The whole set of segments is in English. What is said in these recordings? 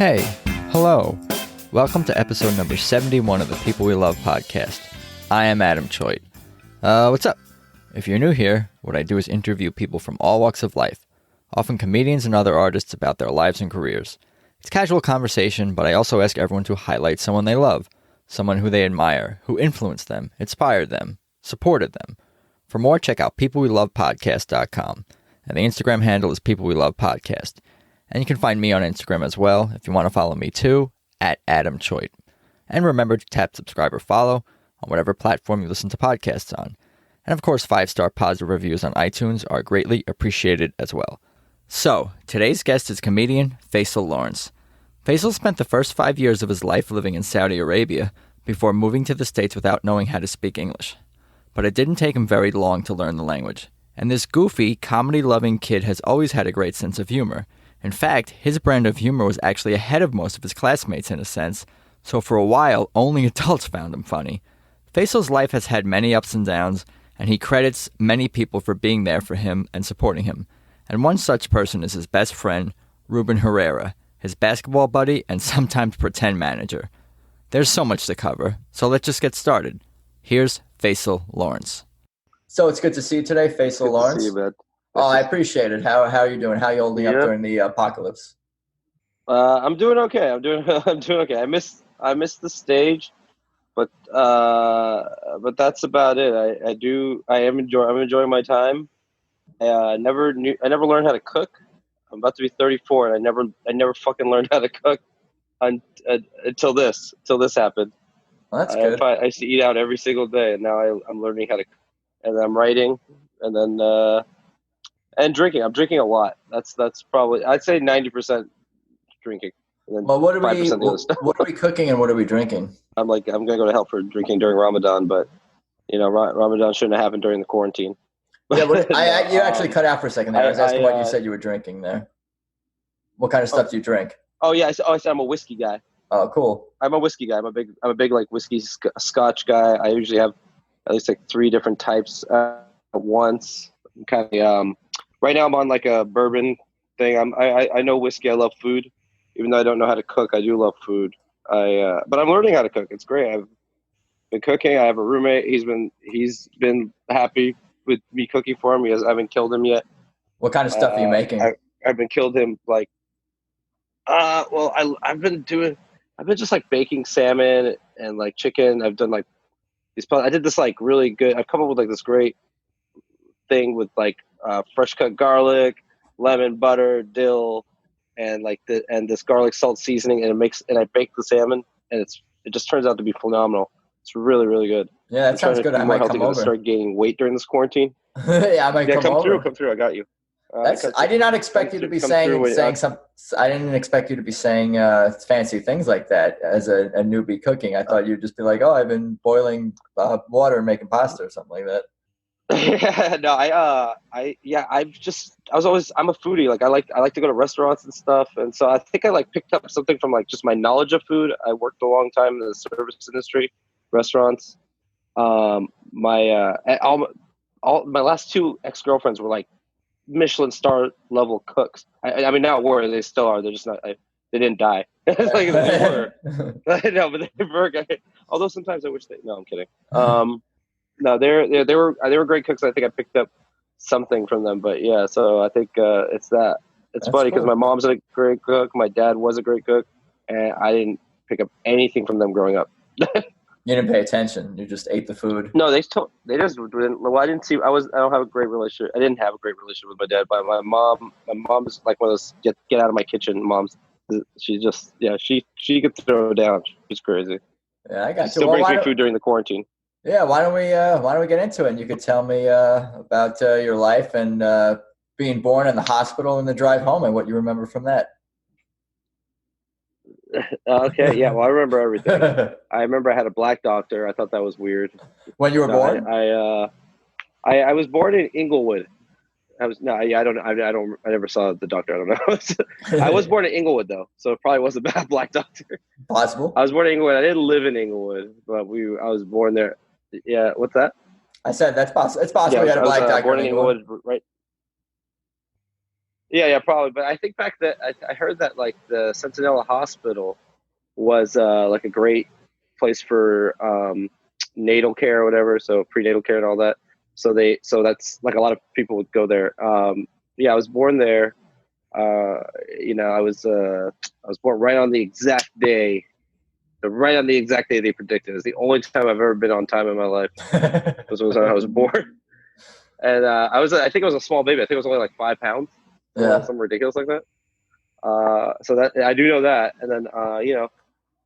Hey, hello. Welcome to episode number 71 of the People We Love podcast. I am Adam Choit. What's up? If you're new here, what I do is interview people from all walks of life, often comedians and other artists about their lives and careers. It's casual conversation, but I also ask everyone to highlight someone they love, someone who they admire, who influenced them, inspired them, supported them. For more, check out peoplewelovepodcast.com, and the Instagram handle is People We Love Podcast. And you can find me on Instagram as well, if you want to follow me too, at Adam Choit. And remember to tap subscribe or follow on whatever platform you listen to podcasts on. And of course, 5-star positive reviews on iTunes are greatly appreciated as well. So, today's guest is comedian Faysal Lawrence. Faysal spent the first 5 years of his life living in Saudi Arabia before moving to the States without knowing how to speak English. But it didn't take him very long to learn the language. And this goofy, comedy-loving kid has always had a great sense of humor. In fact, his brand of humor was actually ahead of most of his classmates in a sense, so for a while, only adults found him funny. Faysal's life has had many ups and downs, and he credits many people for being there for him and supporting him. And one such person is his best friend, Ruben Herrera, his basketball buddy and sometimes pretend manager. There's so much to cover, so let's just get started. Here's Faysal Lawrence. So it's good to see you today, Faysal Lawrence. Good to see you, man. Oh, I appreciate it. How are you doing? How are you holding up during the apocalypse? I'm doing okay. I'm doing okay. I missed the stage, but that's about it. I'm enjoying my time. I never learned how to cook. I'm about to be 34, and I never fucking learned how to cook until this happened. Well, that's good. I used to eat out every single day, and now I'm learning how to cook. And I'm writing, and then and drinking. I'm drinking a lot. That's probably, I'd say 90% drinking. And then Well, what are we cooking and what are we drinking? I'm gonna go to hell for drinking during Ramadan, but Ramadan shouldn't have happened during the quarantine. Yeah, you actually cut out for a second there. I was asking what you said you were drinking there. What kind of stuff do you drink? Oh yeah, I said I'm a whiskey guy. Oh, cool. I'm a whiskey guy. I'm a big like whiskey Scotch guy. I usually have at least like 3 different types at once. Kind of right now I'm on like a bourbon thing. I know whiskey. I love food, even though I don't know how to cook. I do love food. But I'm learning how to cook. It's great. I've been cooking. I have a roommate. He's been happy with me cooking for him. I haven't killed him yet. What kind of stuff are you making? I've been killed him like. I've been just like baking salmon and like chicken. I've done like these. I did this like really good. I've come up with like this great thing with like fresh cut garlic, lemon, butter, dill, and this garlic salt seasoning, and I bake the salmon, and it just turns out to be phenomenal. It's really, really good. Yeah, that sounds good. I might come over. Start gaining weight during this quarantine. Yeah, I might come over. Come through. I got you. I did not expect you to be saying some. I didn't expect you to be saying fancy things like that as a newbie cooking. I thought you'd just be like, "Oh, I've been boiling water and making pasta or something like that." No, I'm a foodie. Like I like to go to restaurants and stuff, and so I think I like picked up something from like just my knowledge of food. I worked a long time in the service industry, restaurants. All my last 2 ex-girlfriends were like Michelin star level cooks. I mean, now were they still are? They're just not. They didn't die. Like they were. No, but they were. Although sometimes I wish they. No, I'm kidding. No, they were great cooks. I think I picked up something from them, but yeah. So I think it's that. It's funny because my mom's a great cook, my dad was a great cook, and I didn't pick up anything from them growing up. You didn't pay attention. You just ate the food. No, they just didn't. Well, I didn't see. I don't have a great relationship. I didn't have a great relationship with my dad, but my mom is like one of those get out of my kitchen moms. She just she could throw down. She's crazy. Yeah, I got you. Still brings me food during the quarantine. Yeah, why don't we get into it? And you could tell me about your life and being born in the hospital and the drive home and what you remember from that. Okay, yeah. Well, I remember everything. I remember I had a black doctor. I thought that was weird. When you were born? I was born in Inglewood. I never saw the doctor. I don't know. I was born in Inglewood though, so it probably was a bad black doctor. Possible. I was born in Inglewood. I didn't live in Inglewood, but I was born there. Yeah, what's that? I said that's possible. It's possible you had a black doctor born in Inglewood, right? yeah, probably. But I think back that I heard that like the Centinela Hospital was like a great place for natal care or whatever, so prenatal care and all that. So that's like a lot of people would go there. Yeah, I was born there. Uh, I was born right on the exact day they predicted. It's the only time I've ever been on time in my life was when I was born. And I think I was a small baby. I think it was only like 5 pounds, Yeah. something ridiculous like that. So that I do know that. And then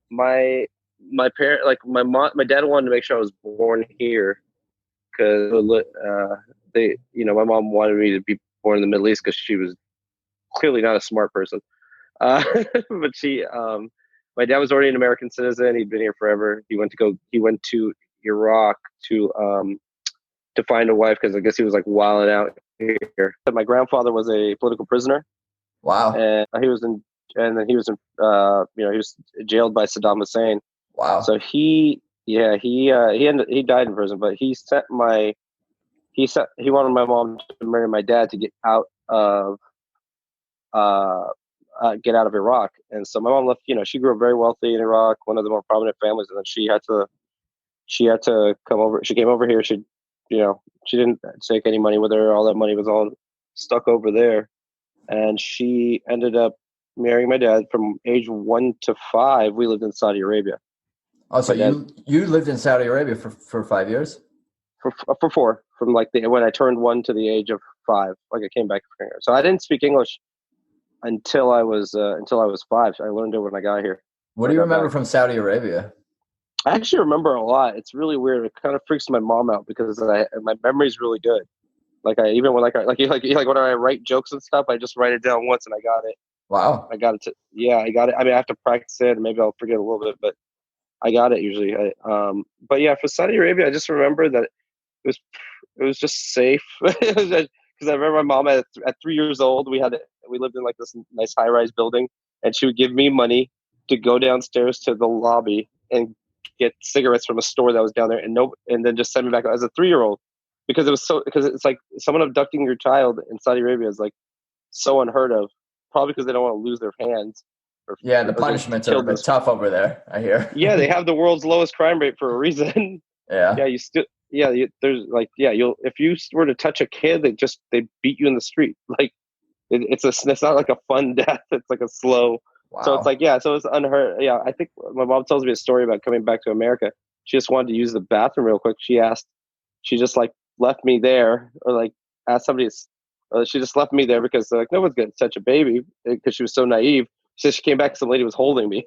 my my parent, like my dad wanted to make sure I was born here because my mom wanted me to be born in the Middle East because she was clearly not a smart person. Uh, but my dad was already an American citizen. He'd been here forever. He went to Iraq to find a wife because I guess he was like wilding out here. My grandfather was a political prisoner, Wow. and he was in, he was jailed by Saddam Hussein. Wow. So he died in prison, but he wanted my mom to marry my dad to uh, get out of Iraq. And so my mom left. She grew up very wealthy in Iraq, one of the more prominent families, and then she had to come over. She came over here. She didn't take any money with her. All that money was all stuck over there, and she ended up marrying my dad. From age 1 to 5, we lived in Saudi Arabia. Oh, so My dad, you lived in Saudi Arabia for 5 years? for 4, from like when I turned 1 to the age of 5. Like I came back from here, so I didn't speak English until I was 5. So I learned it when I got here. What do you remember from Saudi Arabia? I actually remember a lot. It's really weird. It kind of freaks my mom out because my memory's really good. Like I even when like when I write jokes and stuff, I just write it down once and I got it. Wow. I got it. I got it. I mean, I have to practice it, and maybe I'll forget a little bit, but I got it usually. But yeah, for Saudi Arabia, I just remember that it was just safe because I remember my mom at 3 years old. We lived in like this nice high rise building, and she would give me money to go downstairs to the lobby and get cigarettes from a store that was down there, and then just send me back as a 3-year-old because it's like someone abducting your child in Saudi Arabia is like so unheard of. Probably because they don't want to lose their hands. Yeah, the Or they punishments are a killed bit this. tough over there, I hear. Yeah, they have the world's lowest crime rate for a reason. Yeah. Yeah, there's like, you'll if you were to touch a kid, they beat you in the street. Like it's not like a fun death. It's like a slow. So it's Wow. like, yeah, so it's unheard. Yeah, I think my mom tells me a story about coming back to America. She just wanted to use the bathroom real quick. She just like left me there, or like asked somebody. She just left me there because like no one's gonna touch a baby because she was so naive. So she came back, some lady was holding me.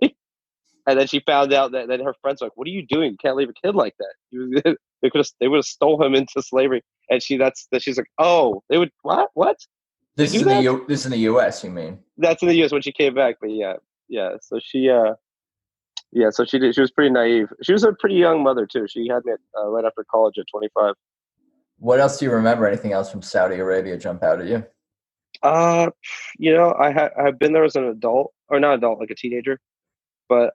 And then she found out that her friends were like, "What are you doing? You can't leave a kid like that." They would have stole him into slavery. And she's like, "Oh, they would what? They This is do in the that?" This is in the US, you mean? That's in the U.S. when she came back. But yeah. So so she did. She was pretty naive. She was a pretty young mother too. She had me right after college at 25. What else do you remember? Anything else from Saudi Arabia jump out at you? Uh, I've been there as an adult, or not adult, like a teenager. But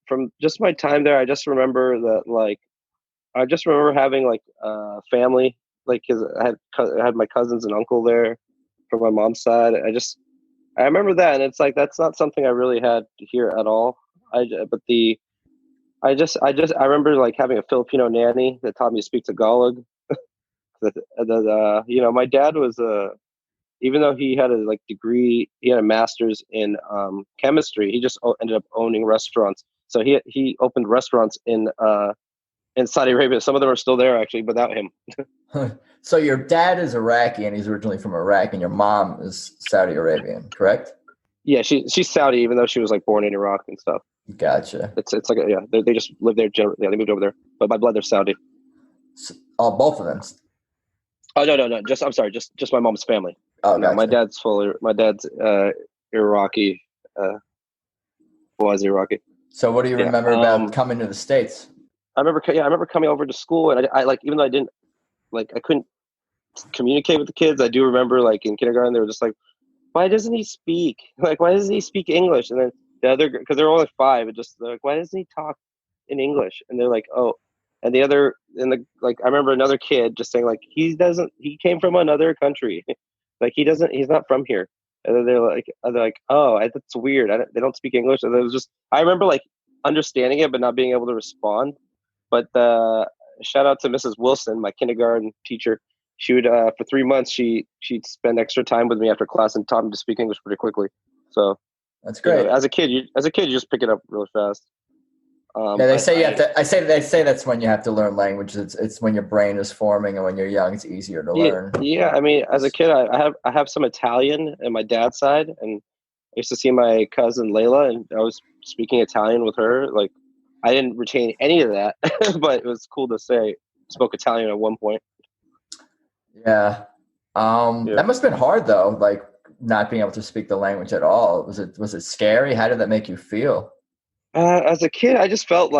from just my time there, I just remember having like family, like because I had my cousins and uncle there from my mom's side. I remember that, and it's like that's not something I really had here at all. I remember like having a Filipino nanny that taught me to speak Tagalog. My dad was even though he had a like degree, he had a master's in chemistry. He just ended up owning restaurants. So he opened restaurants in Saudi Arabia. Some of them are still there actually, without him. So your dad is Iraqi and he's originally from Iraq, and your mom is Saudi Arabian, correct? Yeah, she's Saudi, even though she was like born in Iraq and stuff. Gotcha. It's like they just live there. Yeah, they moved over there, but by blood they're Saudi. Oh, both of them. Oh no. I'm sorry. Just my mom's family. Oh, No, gotcha. my dad's Iraqi. Was Iraqi. So what do you Yeah. remember about coming to the States? I remember coming over to school, and I like, even though I couldn't communicate with the kids. I do remember like in kindergarten they were just like, why doesn't he speak? Like, why doesn't he speak English? And then the other, because they're only 5, and just they're like, why doesn't he talk in English? And they're like, oh. And I remember another kid just saying like, he came from another country. Like he's not from here. And then they're like, oh, that's weird. They don't speak English. And it was just, I remember like understanding it, but not being able to respond. But shout out to Mrs. Wilson, my kindergarten teacher. She would, for 3 months, she'd spend extra time with me after class and taught me to speak English pretty quickly. So That's great. as a kid, you just pick it up really fast. Yeah, they say you have to. They say that's when you have to learn language. It's when your brain is forming, and when you're young, it's easier to learn. Yeah. I mean, as a kid, I have some Italian in my dad's side, and I used to see my cousin Layla, and I was speaking Italian with her. Like, I didn't retain any of that, but it was cool to say spoke Italian at one point. Yeah. That must have been hard though, like not being able to speak the language at all. Was it scary? How did that make you feel? As a kid, I just felt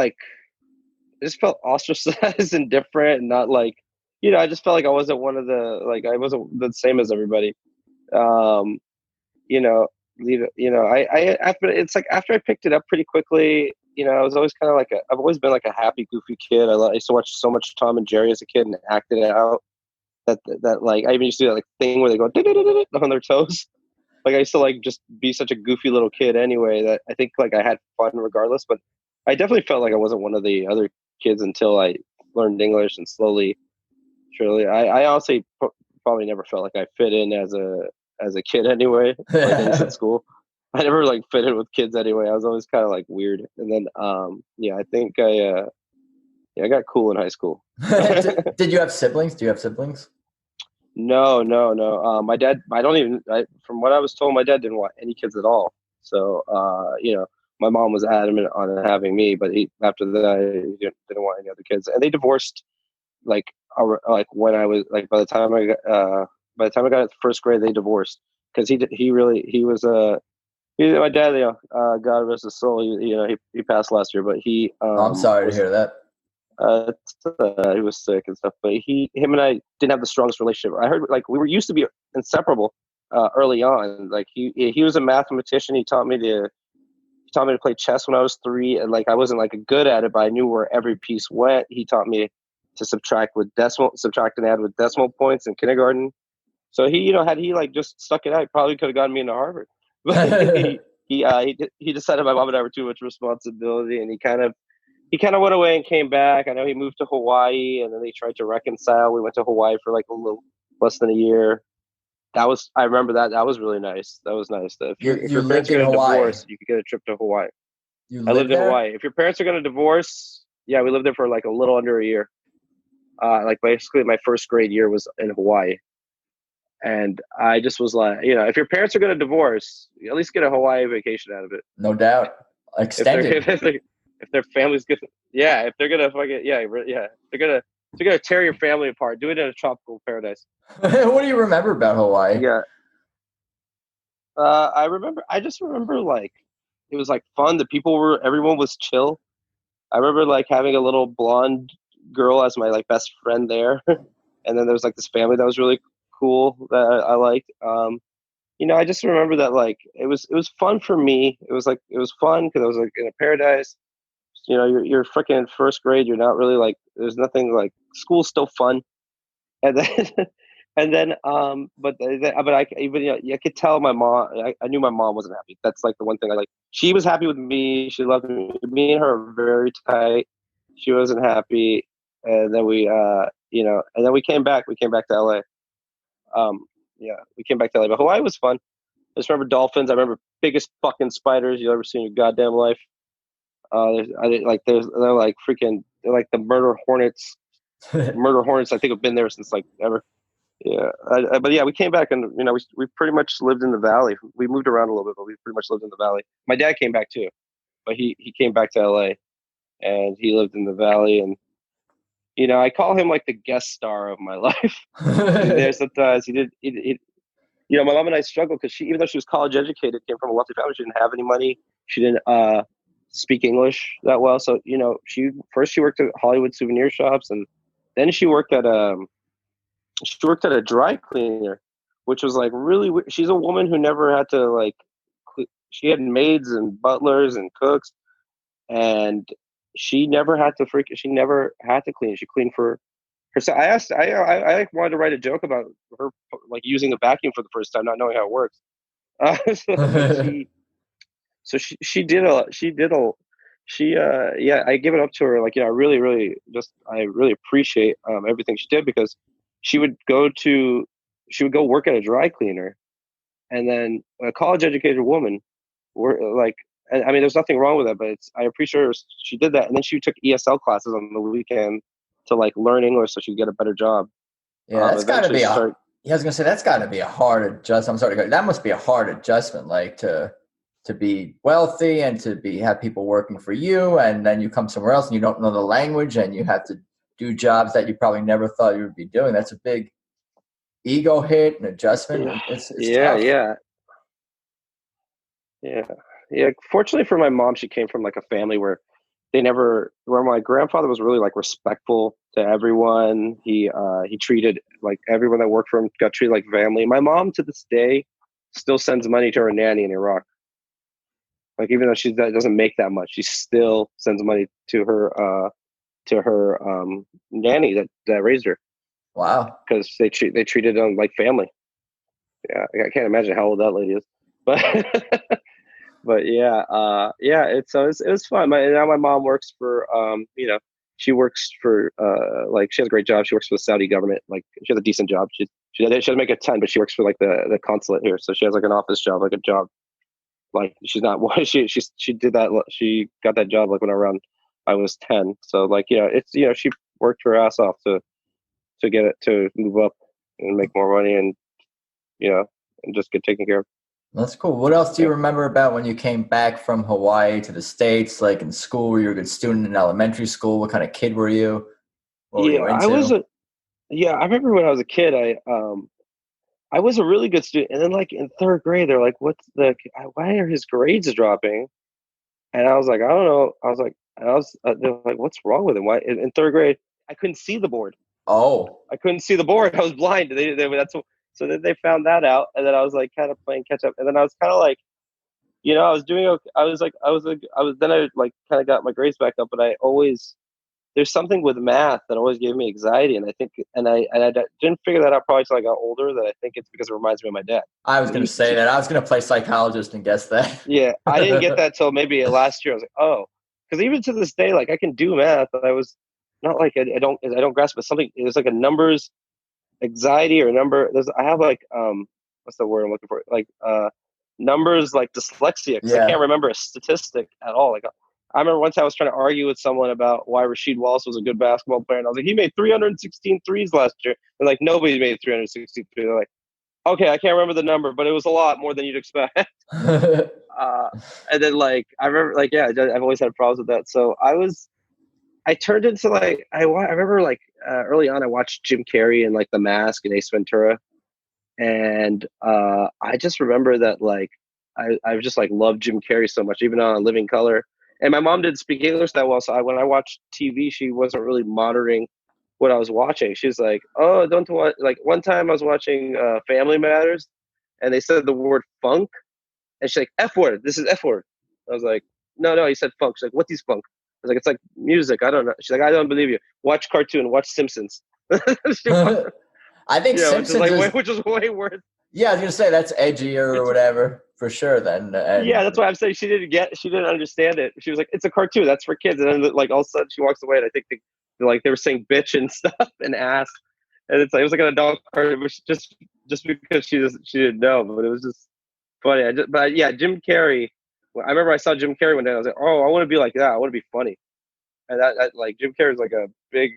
ostracized and different, and not like, I just felt like I wasn't I wasn't the same as everybody. Um, you know, after after I picked it up pretty quickly, I was always kind of I've always been like a happy, goofy kid. I used to watch so much Tom and Jerry as a kid and acted it out. That like I even used to do that like thing where they go on their toes. Like I used to like just be such a goofy little kid anyway that I think like I had fun regardless. But I definitely felt like I wasn't one of the other kids until I learned English, and slowly, surely, I honestly probably never felt like I fit in as a kid anyway. Like at least at school, I never like fit in with kids anyway. I was always kind of like weird. And then I think I got cool in high school. Did you have siblings? Do you have siblings? No. My dad, from what I was told, my dad didn't want any kids at all. So, my mom was adamant on having me, but after that, he didn't want any other kids. And they divorced, when I was like, by the time I got to first grade, they divorced because my dad, God rest his soul. He passed last year, but he, I'm sorry to hear that. He was sick and stuff, but him and I didn't have the strongest relationship. I heard like we were used to be inseparable early on. Like he was a mathematician. He taught me to play chess when I was 3, and like I wasn't like good at it, but I knew where every piece went. He taught me to subtract and add with decimal points in kindergarten. So had he like just stuck it out, he probably could have gotten me into Harvard. But he decided my mom and I were too much responsibility, and he kind of went away and came back. I know he moved to Hawaii, and then they tried to reconcile. We went to Hawaii for like a little less than a year. I remember that. That was really nice. That was nice. If your parents are going to divorce, you could get a trip to Hawaii. I lived in Hawaii. If your parents are going to divorce, yeah, we lived there for like a little under a year. Like basically my first grade year was in Hawaii. And I just was like, if your parents are going to divorce, at least get a Hawaii vacation out of it. No doubt. Extended. If their family's good, yeah. If they're gonna fucking, yeah. If they're gonna tear your family apart, do it in a tropical paradise. What do you remember about Hawaii? Yeah. I just remember like it was like fun. Everyone was chill. I remember like having a little blonde girl as my like best friend there, and then there was like this family that was really cool that I liked. I just remember that like it was fun for me. It was fun because I was like in a paradise. You're freaking first grade. You're not really like, there's nothing like, school's still fun. And then, but I even, I could tell my mom, I knew my mom wasn't happy. That's like the one thing she was happy with me. She loved me. Me and her were very tight. She wasn't happy. And then and then we came back to LA. We came back to LA, but Hawaii was fun. I just remember dolphins. I remember biggest fucking spiders you ever seen in your goddamn life. They're like the murder hornets. Murder hornets, I think, have been there since like ever. Yeah, but yeah, we came back and we pretty much lived in the valley. We moved around a little bit, but we pretty much lived in the valley. My dad came back too, but he came back to LA, and he lived in the valley. And I call him like the guest star of my life. There sometimes he did. My mom and I struggled because even though she was college educated, came from a wealthy family, she didn't have any money. She didn't speak English that well. So, she worked at Hollywood souvenir shops, and then she worked at a dry cleaner, which was like really weird. She's a woman who never had to like, she had maids and butlers and cooks, and she never had to clean. She cleaned for herself. I wanted to write a joke about her like using a vacuum for the first time, not knowing how it works. But yeah, I give it up to her. Like, I I really appreciate everything she did, because she would go to she would go work at a dry cleaner, and then a college educated woman, like, I mean, there's nothing wrong with that, but I appreciate her. She did that, and then she took ESL classes on the weekend to like learn English so she could get a better job. Yeah, that's got to Eventually be she started. I was gonna say that's got to be a hard adjustment. I'm sorry, that must be a hard adjustment, like to be wealthy and to have people working for you, and then you come somewhere else and you don't know the language and you have to do jobs that you probably never thought you would be doing. That's a big ego hit and adjustment. It's Yeah, tough. yeah. Fortunately for my mom, she came from like a family where where my grandfather was really like respectful to everyone. He treated like everyone that worked for him, got treated like family. My mom to this day still sends money to her nanny in Iraq. Like, even though she doesn't make that much, she still sends money to her nanny that raised her, Wow. because they treated them like family. Yeah, I can't imagine how old that lady is, but but it was fun. Now my mom works for she works for like, she has a great job. She works for the Saudi government. Like, she has a decent job. She doesn't make a ton, but she works for like the consulate here, so she has like an office job, like a job. Like, she's not she did that, she got that job like when I was 10. So like, it's she worked her ass off to get it to move up and make more money, and and just get taken care of. That's cool. What else do you remember about when you came back from Hawaii to the States? Like in school, were you a good student in elementary school? What kind of kid were you? What were Yeah, you into? I remember when I was a kid, I was a really good student, and then like in third grade, they're like, why are his grades dropping? And I was like, I don't know. They're like, what's wrong with him? Why in third grade I couldn't see the board. Oh, I couldn't see the board. I was blind. So then they found that out, and then I was like kind of playing catch up, and then I was kind of like, I was doing okay. Then I like kind of got my grades back up, but there's something with math that always gave me anxiety, and I think, and I didn't figure that out probably until I got older. That I think it's because it reminds me of my dad. I was going to say that. I was going to play psychologist and guess that. Yeah, I didn't get that till maybe last year. I was like, oh, because even to this day, like, I can do math, but I was not like, I don't grasp it. Something, it's like a numbers anxiety or number. I have like what's the word I'm looking for? Like numbers, like dyslexia, because I Yeah. can't remember a statistic at all. Like, I remember once I was trying to argue with someone about why Rasheed Wallace was a good basketball player, and I was like, he made 316 threes last year, and like nobody made 363. They're like, okay, I can't remember the number, but it was a lot more than you'd expect. And then like I remember, like, yeah, I've always had problems with that. So I turned into like, I remember like early on I watched Jim Carrey and like The Mask and Ace Ventura, and I just remember that like I just like loved Jim Carrey so much, even on Living Color. And my mom didn't speak English that well, so when I watched TV, she wasn't really monitoring what I was watching. She's like, "Oh, don't watch." Like, one time I was watching Family Matters, and they said the word funk, and she's like, "F word. This is F word." I was like, "No, he said funk." She's like, "What is funk?" I was like, "It's like music. I don't know." She's like, "I don't believe you. Watch cartoon. Watch Simpsons." I think Simpsons which is way worse. Yeah, I was gonna say that's edgier or whatever for sure. Then Yeah, that's why I'm saying she didn't understand it. She was like, "It's a cartoon. That's for kids." And then like all of a sudden she walks away, and I think they were saying bitch and stuff and ass, and it was like an adult cartoon, which just because she didn't know, but it was just funny. But yeah, Jim Carrey. I remember I saw Jim Carrey one day. I was like, "Oh, I want to be like that. I want to be funny." And that like Jim Carrey is like a big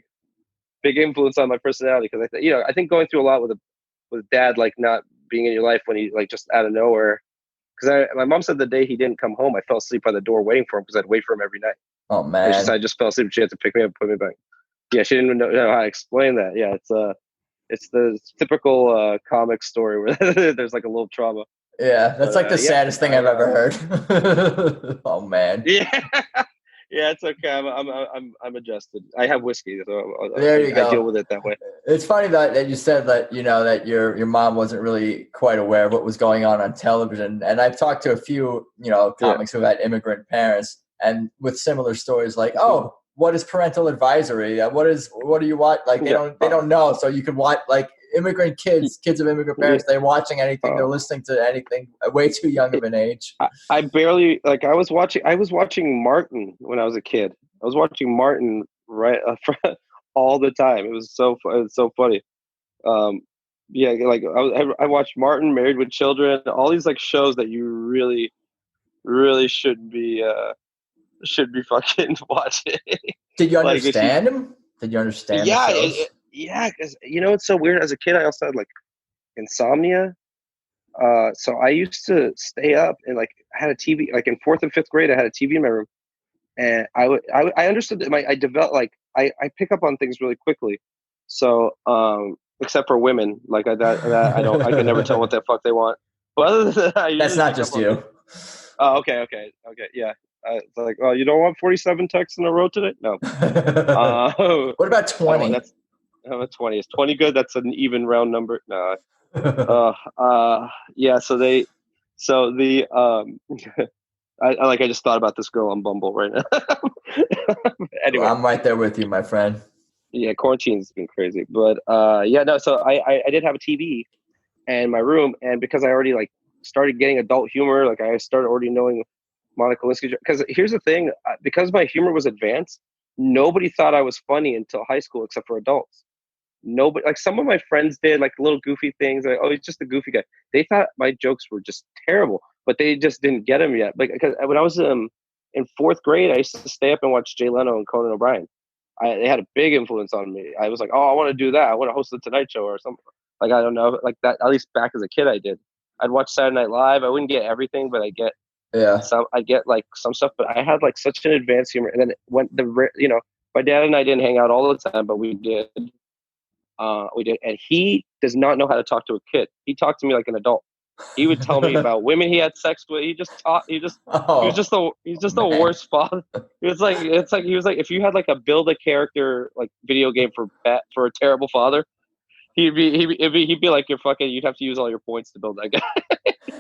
influence on my personality, because I think going through a lot with dad, like not being in your life when he like just out of nowhere. Because my mom said the day he didn't come home, I fell asleep by the door waiting for him, because I'd wait for him every night. Oh And man, she said I just fell asleep. She had to pick me up, and put me back. Yeah, she didn't even know how to explain that. Yeah, it's the typical comic story where there's like a little trauma. yeah, that's like the saddest thing I've ever heard. Oh man, yeah, yeah, it's okay. I'm adjusted. I have whiskey, so there you go. I deal with it that way. It's funny that you said that that your mom wasn't really quite aware of what was going on television, and I've talked to a few comics who had immigrant parents, and with similar stories like, oh, what is parental advisory? What do you watch? Like they don't know. So you can watch like immigrant kids of immigrant parents. They're watching anything. They're listening to anything. Way too young of an age. I barely like. I was watching Martin when I was a kid. I was watching Martin all the time. It was so funny. Yeah, like I watched Martin, Married with Children, all these like shows that you really, really should be fucking watching. Did you understand him? Did you understand the shows? Yeah, because it's so weird. As a kid, I also had like insomnia. So I used to stay up and like I had a TV. Like in 4th and 5th grade, I had a TV in my room, and I understood that I developed like I pick up on things really quickly. So except for women, like I can never tell what the fuck they want. But other than that, that's not just you. Oh, okay, yeah. It's like, oh, you don't want 47 texts in a row today? No. What about 20? That's 20. Is 20 good? That's an even round number. No. Yeah. So the I just thought about this girl on Bumble right now. Anyway, well, I'm right there with you, my friend. Yeah, quarantine's been crazy, but yeah, no. So I did have a TV in my room, and because I already like started getting adult humor, like I started already knowing Monica Lewinsky. Because here's the thing, because my humor was advanced, nobody thought I was funny until high school, except for adults. Nobody, like some of my friends did like little goofy things, like, oh, he's just a goofy guy. They thought my jokes were just terrible, but they just didn't get them yet. Like, because when I was in 4th grade, I used to stay up and watch Jay Leno and Conan O'Brien. They had a big influence on me. I was like, oh, I want to do that. I want to host the Tonight Show or something. Like, I don't know, like that. At least back as a kid, I did. I'd watch Saturday Night Live. I wouldn't get everything, but I get I get like some stuff. But I had like such an advanced humor. And then when my dad and I didn't hang out all the time, but we did. And he does not know how to talk to a kid. He talked to me like an adult. He would tell me about women he had sex with. He was just the worst father. It's like he was like, if you had like a build a character like video game for a terrible father, he'd be like, you'd have to use all your points to build that guy.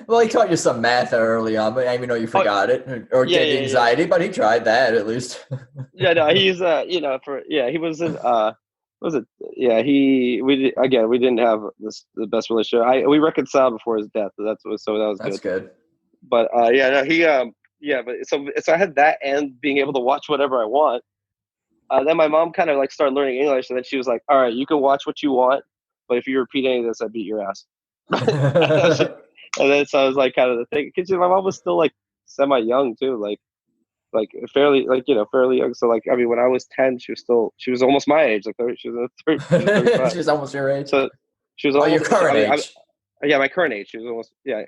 Well, he taught you some math early on, but I even know you forgot it or get anxiety, but he tried that at least. Yeah, no, he's he wasn't was it? Yeah, we didn't have the best relationship. We reconciled before his death. So that was good. That's good. But but so I had that and being able to watch whatever I want. Then my mom kind of like started learning English, and then she was like, "All right, you can watch what you want, but if you repeat any of this, I beat your ass." And then so I was like, kind of the thing, because my mom was still like semi young too, like fairly young. So like, I mean, when I was 10, she was almost my age. Like she was 35. She was almost your age. So she was almost your current age. My current age. She was almost I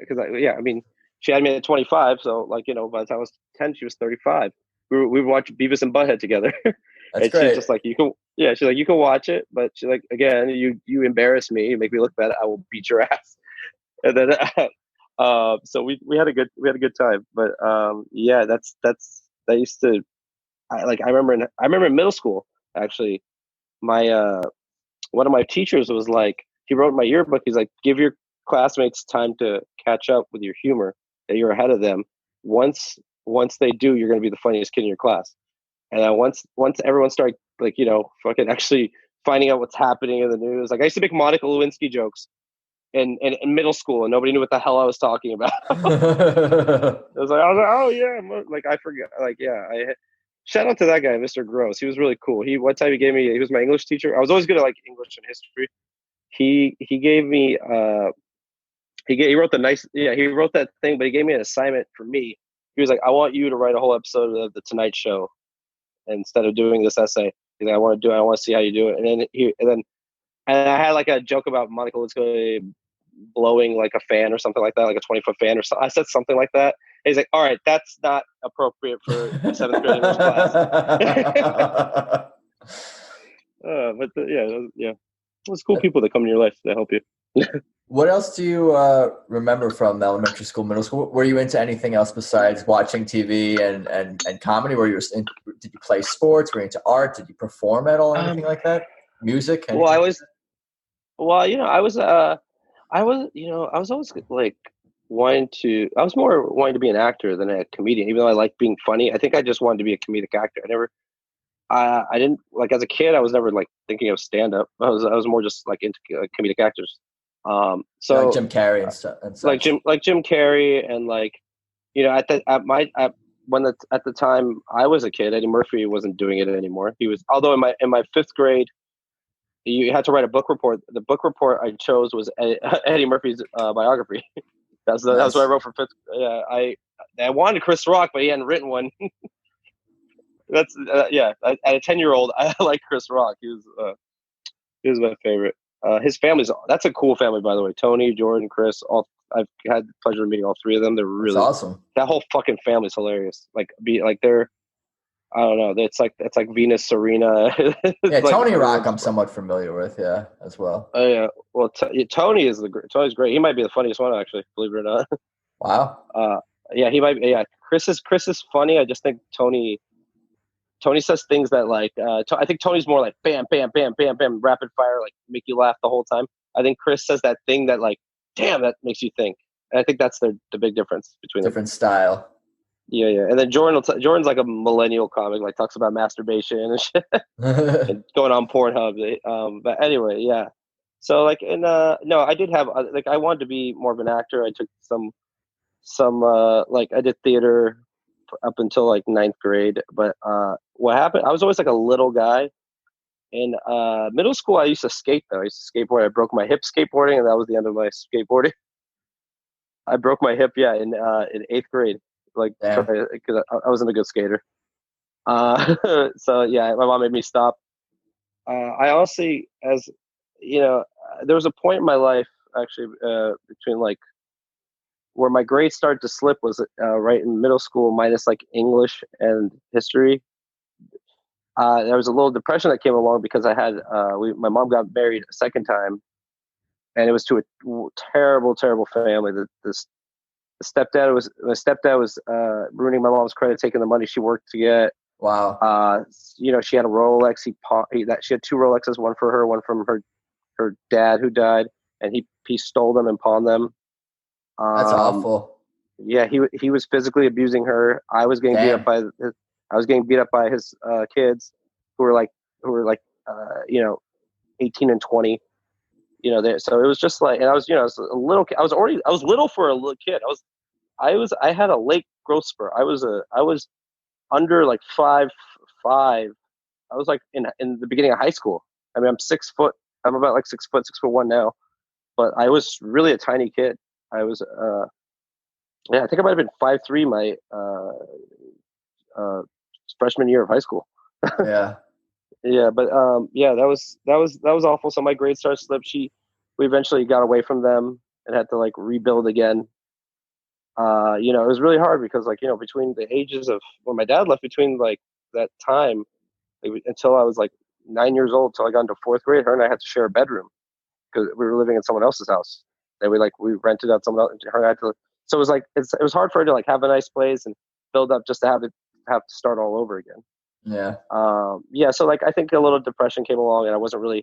mean, she had me at 25. So like, by the time I was 10, she was 35. We would watch Beavis and Butthead together. That's and great. She's just like, she's like, you can watch it, but she's like, again, you embarrass me, you make me look bad, I will beat your ass. And then so we had a good time. But that used to, I remember in middle school, actually, my one of my teachers was like, he wrote in my yearbook, he's like, give your classmates time to catch up with your humor, that you're ahead of them. Once they do, you're going to be the funniest kid in your class. And then once everyone started like, fucking actually finding out what's happening in the news, like I used to make Monica Lewinsky jokes in middle school, and nobody knew what the hell I was talking about. I was like, oh yeah, like I forgot, like shout out to that guy, Mr. Gross. He was really cool. One time he was my English teacher. I was always good at like English and history. He gave me he wrote that thing, but he gave me an assignment for me. He was like, I want you to write a whole episode of the Tonight Show instead of doing this essay. He's like, I want to see how you do it. And I had like a joke about Monica Lewinsky blowing like a fan or something like that, like a 20-foot fan or something. I said something like that. And he's like, all right, that's not appropriate for 7th grade English class. It's cool people that come in your life that help you. What else do you remember from elementary school, middle school? Were you into anything else besides watching TV and comedy? Did you play sports? Were you into art? Did you perform at all? Anything like that? Music? Anything? Well, I was always like I was more wanting to be an actor than a comedian, even though I like being funny. I think I just wanted to be a comedic actor. I didn't like as a kid. I was never like thinking of stand up. I was more just like into comedic actors. Like So Jim Carrey and stuff and like such. Jim Carrey and like at the time I was a kid, Eddie Murphy wasn't doing it anymore. He was, although in my fifth grade you had to write a book report. The book report I chose was Eddie Murphy's biography. That was what I Nice. wrote for fifth. Yeah, I wanted Chris Rock, but he hadn't written one. That's At a 10-year-old, I like Chris Rock. He was my favorite. His family's that's a cool family, by the way. Tony, Jordan, Chris. All I've had the pleasure of meeting all three of them. They're That's really awesome. that whole fucking family's hilarious. They're I don't know. It's like Venus, Serena. Yeah, It's like Tony Rock, everyone's. I'm somewhat familiar with. Yeah, as well. Oh yeah. Well, Tony's great. He might be the funniest one actually. Believe it or not. Wow. Yeah, he might. Yeah, Chris is funny. I just think Tony says things that like I think Tony's more like bam, bam, bam, bam, bam, rapid fire, like make you laugh the whole time. I think Chris says that thing that like, damn, that makes you think. And I think that's the big difference between them. Different style. Yeah, yeah. And then Jordan's like a millennial comic, like talks about masturbation and shit, and going on Pornhub. But anyway, yeah. So like, and no, I did have like I wanted to be more of an actor. I took some like I did theater up until like ninth grade. But what happened? I was always like a little guy. In middle school, I used to skate though. I used to skateboard. I broke my hip skateboarding, and that was the end of my skateboarding. I broke my hip, yeah, in eighth grade, like Damn. because I wasn't a good skater. So yeah, my mom made me stop. I honestly, as you know, there was a point in my life actually between like where my grades started to slip was right in middle school, minus like English and history. There was a little depression that came along because I had my mom got married a second time, and it was to a terrible, terrible family. My stepdad was ruining my mom's credit, taking the money she worked to get. Wow. She had a Rolex. She had two Rolexes, one for her, one from her dad who died, and he stole them and pawned them. That's awful. Yeah, he was physically abusing her. Damn. I was getting beat up by his kids who were like 18 and 20. So it was just like, and I was I was a little. I was little for a little kid. I had a late growth spurt. I was under like 5'5". I was like in the beginning of high school. I mean, I'm 6 foot. I'm about like 6 foot, 6'1" now. But I was really a tiny kid. I was I think I might have been 5'3" my freshman year of high school. Yeah. Yeah, but that was awful. So my grades started to slip. We eventually got away from them and had to like rebuild again. It was really hard because like between the ages of when my dad left, between like that time until I was like 9 years old till I got into fourth grade, her and I had to share a bedroom because we were living in someone else's house. And we rented out someone else. Her and I had to. So it was like it was hard for her to like have a nice place and build up just to have to start all over again. Yeah. So like I think a little depression came along, and I wasn't I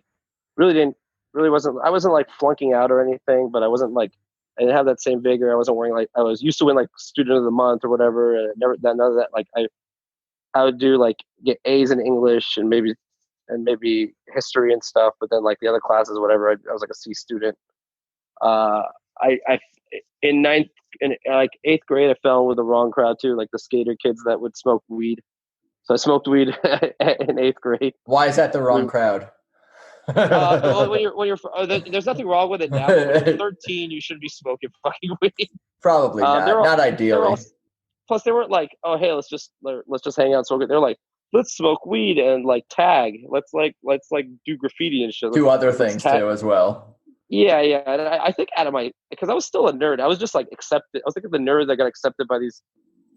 wasn't like flunking out or anything, but I didn't have that same vigor. I wasn't wearing like I was used to win like student of the month or whatever, and none of that. Like I would do like get A's in English and maybe history and stuff, but then like the other classes, whatever, I was like a C student. I in like eighth grade, I fell with the wrong crowd too, like the skater kids that would smoke weed. So I smoked weed in eighth grade. Why is that the wrong crowd? Well, there's nothing wrong with it now. But when you're 13, you shouldn't be smoking fucking weed. Probably not. Not ideally. Plus, they weren't like, oh hey, let's just hang out and smoke it. They're like, let's smoke weed and like tag. Let's do graffiti and shit. Do other things too as well. Yeah, yeah. And I think because I was still a nerd. I was just like accepted. I was like the nerd that got accepted by these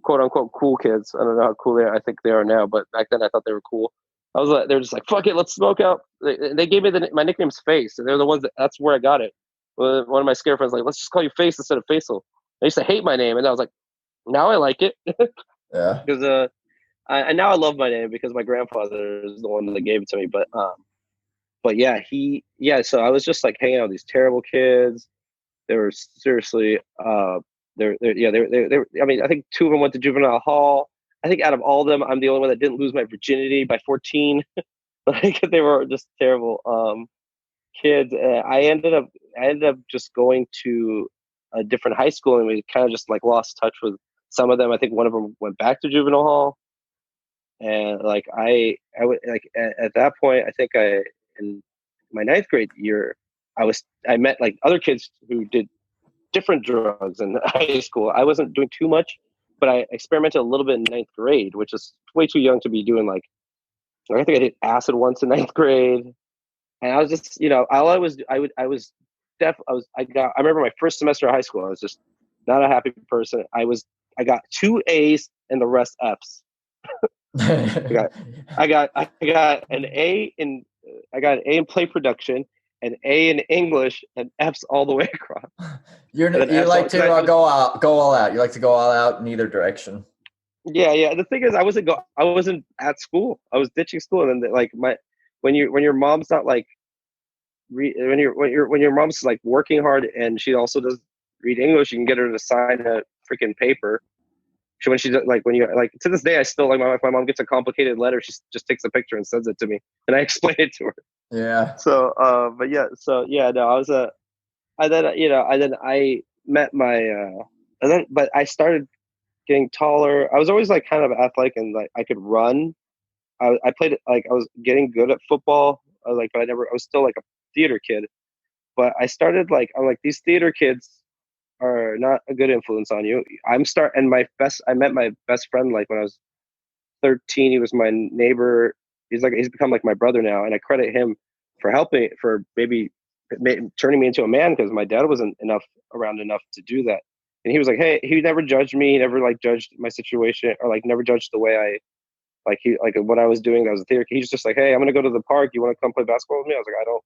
quote unquote cool kids. I don't know how cool they are. I think they are now, but back then I thought they were cool. I was like, they're just like, fuck it, let's smoke out. They gave me my nickname's Face, and they're the ones that's where I got it. One of my scare friends like, let's just call you Face instead of Faysal. I used to hate my name, and I was like, now I like it. Yeah. Because and now I love my name because my grandfather is the one that gave it to me. But yeah, so I was just like hanging out with these terrible kids. They were seriously, I mean, I think two of them went to juvenile hall. I think out of all of them, I'm the only one that didn't lose my virginity by 14. Like they were just terrible kids. I ended up just going to a different high school, and we kind of just like lost touch with some of them. I think one of them went back to juvenile hall, and like I would like at that point, I think in my ninth grade year, I met like other kids who did different drugs in high school. I wasn't doing too much, but I experimented a little bit in ninth grade, which is way too young to be doing like I think I did acid once in ninth grade, and I was just all I remember my first semester of high school. I was just not a happy person. I got 2 A's and the rest F's. I got an A in play production, an A in English, and F's all the way across. You like to go all out. You like to go all out in either direction. Yeah. The thing is, I wasn't at school. I was ditching school, and then like when your mom's not like when your mom's like working hard and she also does read English, you can get her to sign a freaking paper. When she's like, when you like to this day, I still like if my mom gets a complicated letter, she just takes a picture and sends it to me, and I explain it to her. Yeah. So, no, I met but I started getting taller. I was always like kind of athletic and like I could run. I played like I was getting good at football. But I was still like a theater kid. But I started I'm like these theater kids are not a good influence on you. I met my best friend like when I was 13. He was my neighbor. He's become like my brother now, and I credit him for maybe turning me into a man, because my dad wasn't around enough to do that. And he was like, hey, he never judged me, he never like judged my situation, or like never judged the way I what I was doing. That was a theater. He's just like, hey, I'm gonna go to the park. You want to come play basketball with me? I was like, I don't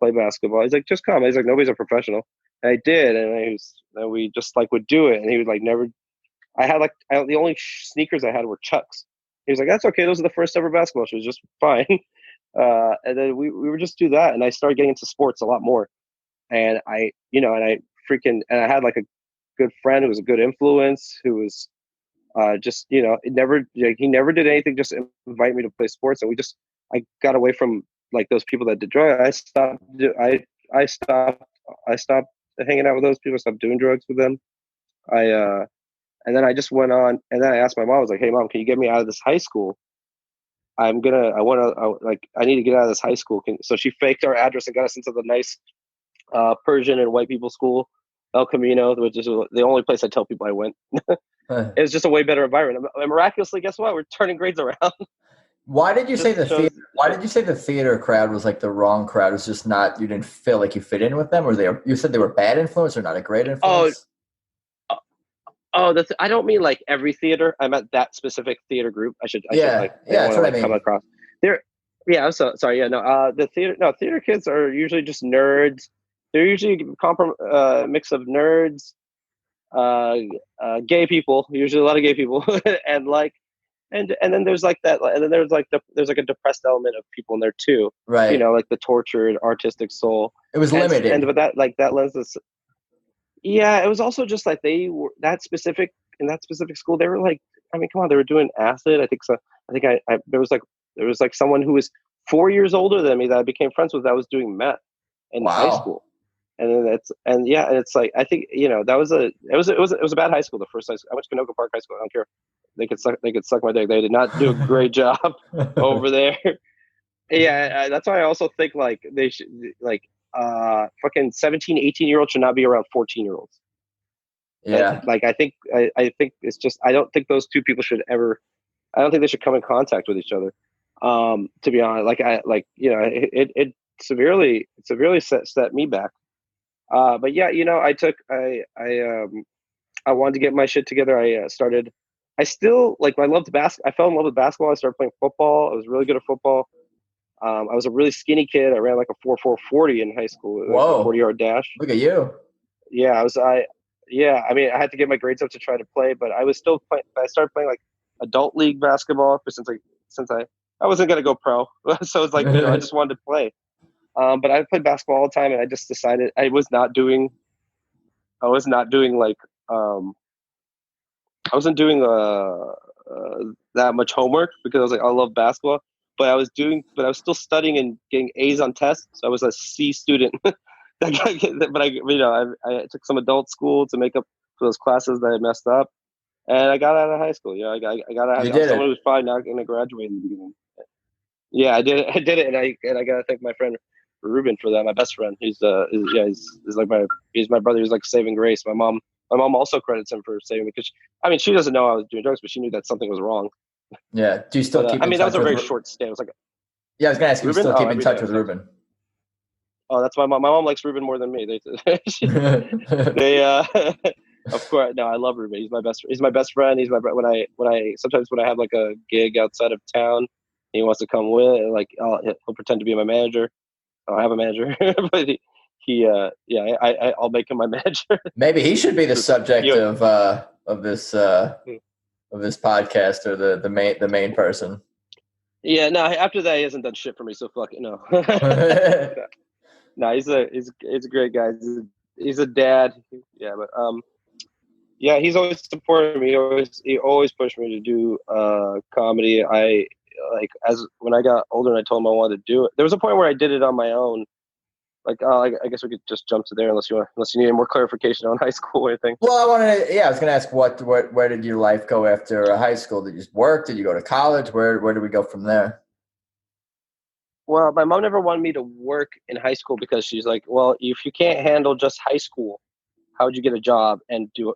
play basketball. He's like, just come. He's like, nobody's a professional. And I did, and we just like would do it. And he was like, never. The only sneakers I had were Chucks. He was like, that's okay. Those are the first ever basketball shoes. Just fine. And then we would just do that. And I started getting into sports a lot more. And I had like a good friend who was a good influence, who was he never did anything, just invite me to play sports. And I got away from like those people that did drugs. I stopped hanging out with those people, stopped doing drugs with them. And then I just went on, and then I asked my mom, I was like, hey mom, can you get me out of this high school? I need to get out of this high school. So she faked our address and got us into the nice Persian and white people school, El Camino, which is the only place I tell people I went. It was just a way better environment. And miraculously, guess what? We're turning grades around. Why did you say the theater crowd was like the wrong crowd? It was just not, you didn't feel like you fit in with them, or you said they were bad influence or not a great influence? I don't mean like every theater. I meant that specific theater group. I should that's what I mean. Come across there. Yeah, I'm so sorry. Yeah, no. Theater kids are usually just nerds. They're usually a mix of nerds, gay people, usually a lot of gay people, and then there's like that, and then there's like a depressed element of people in there too, right? Like the tortured artistic soul. It was limited, but that lens is, yeah. It was also just like they were in that specific school. They were like, I mean, come on, they were doing acid. I think so. I think there was like someone who was 4 years older than me that I became friends with that was doing meth in high school. And then it's like, I think, it was a bad high school. The first high school I went to, Canoga Park High School. I don't care. They could suck my dick. They did not do a great job over there. Yeah. That's why I also think like they should fucking 17, 18-year-olds should not be around 14-year-olds. Yeah. I think it's just, I don't think those two people I don't think they should come in contact with each other. To be honest, it severely set me back. But yeah, I wanted to get my shit together. I loved basketball. I fell in love with basketball. I started playing football. I was really good at football. I was a really skinny kid. I ran like a 4.4 40 in high school. Whoa. Like a 40-yard dash. Look at you. Yeah, I mean, I had to get my grades up to try to play, but I was still playing. I started playing like adult league basketball since I wasn't going to go pro. So it's like, I just wanted to play. But I played basketball all the time, and I just decided I was not doing like I wasn't doing that much homework because I was like, I love basketball. But I was still studying and getting A's on tests. So I was a C student. But I took some adult school to make up for those classes that I messed up, and I got out of high school. I got out of high You school. did Someone it. who's probably not going to graduate in the beginning. Yeah, I did it. I did it, and I got to thank my friend Ruben for that. My best friend. He's my brother. He's like saving grace. My mom also credits him for saving me because she doesn't know I was doing drugs, but she knew that something was wrong. Yeah. Do you still keep in touch that was a with very short stay. It was like Yeah, I was gonna ask you, Ruben? still keep in Every touch day. with Ruben. Oh, that's my mom. My mom likes Ruben more than me. They of course. No, I love Ruben. He's my best. He's my best friend. He's my sometimes when I have like a gig outside of town, he wants to come with. Like he'll pretend to be my manager. I don't have a manager, but I'll make him my manager. Maybe he should be the subject You of this podcast, or the main person. Yeah, no. After that, he hasn't done shit for me. So fuck it, no. No, he's a great guy. He's a dad. Yeah, but yeah, he's always supported me. He always pushed me to do comedy. When I got older and I told him I wanted to do it. There was a point where I did it on my own. Like, I guess we could just jump to there unless you need any more clarification on high school or anything. Well, I was going to ask where did your life go after high school? Did you just work? Did you go to college? Where do we go from there? Well, my mom never wanted me to work in high school because she's like, well, if you can't handle just high school, how would you get a job and be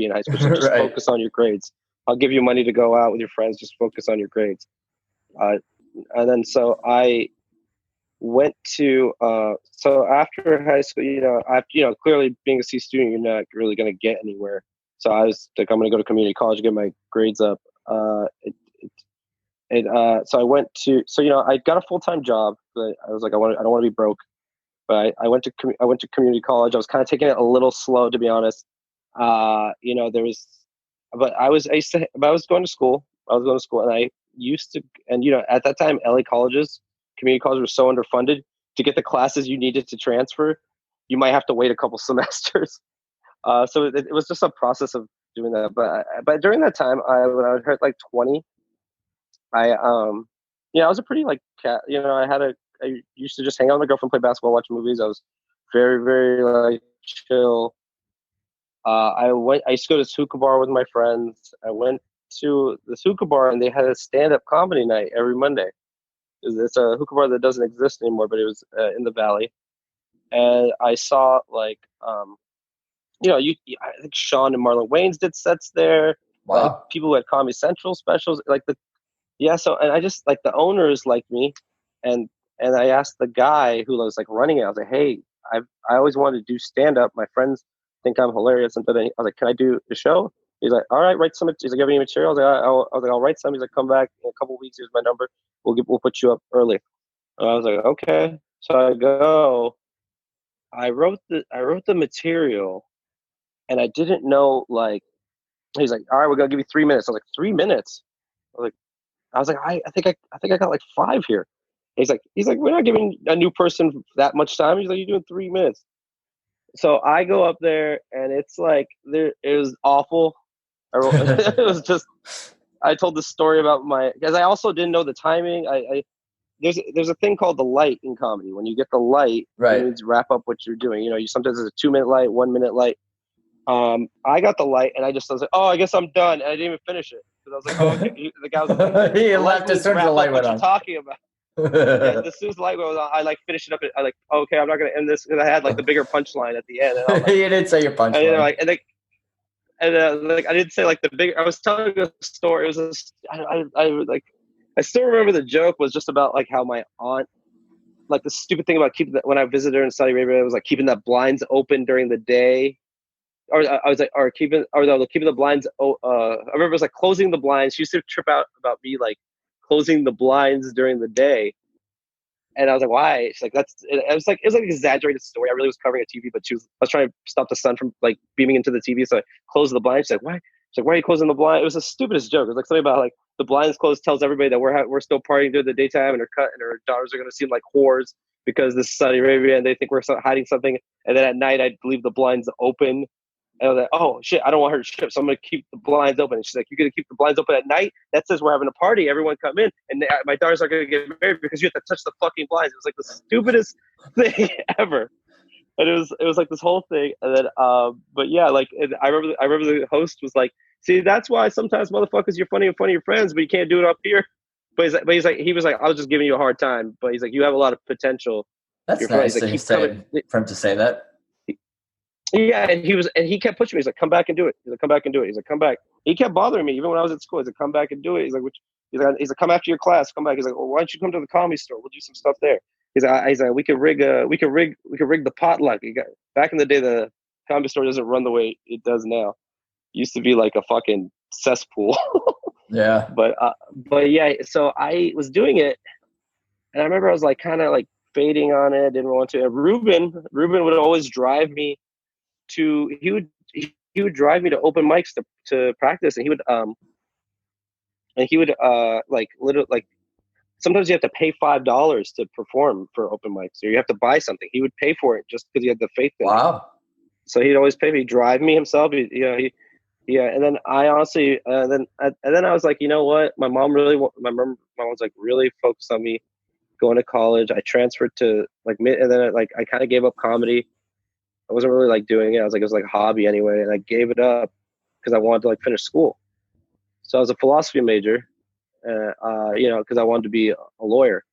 in high school? So just Right. focus on your grades. I'll give you money to go out with your friends. Just focus on your grades. And then so I went to so after high school, clearly being a C student, you're not really going to get anywhere. So I was like, I'm going to go to community college, get my grades up. So I went to I got a full-time job, but I was like, I don't want to be broke. But I went to community college. I was kind of taking it a little slow, to be honest. There was, but I was going to school. And I used to, and at that time, LA colleges, community colleges were so underfunded. To get the classes you needed to transfer, you might have to wait a couple semesters. So it was just a process of doing that. But during that time, when I was like 20, I was a pretty like cat. I used to just hang out with my girlfriend, play basketball, watch movies. I was very, very like chill. I used to go to this hookah bar with my friends. I went to this hookah bar and they had a stand-up comedy night every Monday. It's a hookah bar that doesn't exist anymore, but it was in the Valley. And I saw like, I think Sean and Marlon Wayans did sets there. Wow. Like, people who had Comedy Central specials, so, and I just like the owners liked me, and I asked the guy who was like running it. I was like, hey, I always wanted to do stand up. My friends think I'm hilarious, and then I was like, can I do the show? He's like, all right, write some. He's like, you have any material? I was like, I'll write some. He's like, come back in a couple of weeks. Here's my number. We'll put you up early. And I was like, okay. So I go. I wrote the material, and I didn't know like. He's like, all right, we're gonna give you 3 minutes. I was like, 3 minutes. I was like, I think I got like 5 here. He's like, we're not giving a new person that much time. He's like, you're doing 3 minutes. So I go up there, and it's like, it was awful. It was just, I told the story about because I also didn't know the timing. There's a thing called the light in comedy. When you get the light, Right. It means wrap up what you're doing. You sometimes it's a 2-minute light, 1 minute light. I got the light, and I was like, oh, I guess I'm done, and I didn't even finish it because I was like, oh, okay. The guy was like, he left as soon as the light went on. What you talking about? Yeah, as soon as the light went on, I like finished it up. I like, okay, I'm not gonna end this because I had like the bigger punchline at the end. And I'm like, you didn't say your punchline. I didn't say like the big. I was telling a story. It was I still remember the joke was just about like how my aunt, like the stupid thing about when I visited her in Saudi Arabia, it was like keeping the blinds open during the day. Or I was like, keeping the blinds. I remember it was like closing the blinds. She used to trip out about me like closing the blinds during the day, and I was like, why? She's like, it was like an exaggerated story. I really was covering a TV, but I was trying to stop the sun from like beaming into the TV, so I closed the blinds. She's like, why? She's like, why are you closing the blind? It was the stupidest joke. It was like something about like the blinds closed tells everybody that we're still partying during the daytime, and her daughters are gonna seem like whores because this is Saudi Arabia, and they think we're hiding something. And then at night, I'd leave the blinds open. And I was like, oh shit, I don't want her to trip, so I'm gonna keep the blinds open. And she's like, you're gonna keep the blinds open at night? That says we're having a party. Everyone come in, and my daughters are gonna get married because you have to touch the fucking blinds. It was like the stupidest thing ever. And it was like this whole thing. And then, but yeah, like, and I remember the host was like, see, that's why sometimes motherfuckers, you're funny in front of your friends, but you can't do it up here. He was like, I was just giving you a hard time, but he's like, you have a lot of potential. That's You're funny. nice He's like, to say, for him to say that. Yeah, and he kept pushing me. He's like, come back and do it. He's like, come back and do it. He's like, come back. He kept bothering me even when I was at school. He's like, come back and do it. He's like, come after your class. Come back. He's like, well, why don't you come to the comedy store? We'll do some stuff there. He's like, we could rig the potluck. Back in the day, the comedy store doesn't run the way it does now. It used to be like a fucking cesspool. Yeah. But yeah, so I was doing it, and I remember I was like kind of like fading on it, didn't want to. And Ruben would always drive me he would drive me to open mics to practice, and he would like literally like sometimes you have to pay $5 to perform for open mics, or you have to buy something. He would pay for it just because he had the faith in it. Wow. So he'd always pay me, drive me himself. Yeah. And then I honestly, then I was like, you know what? My mom was like really focused on me going to college. I transferred to like and then I kind of gave up comedy. I wasn't really like doing it. It was like a hobby anyway, and I gave it up because I wanted to like finish school. So I was a philosophy major, because I wanted to be a lawyer.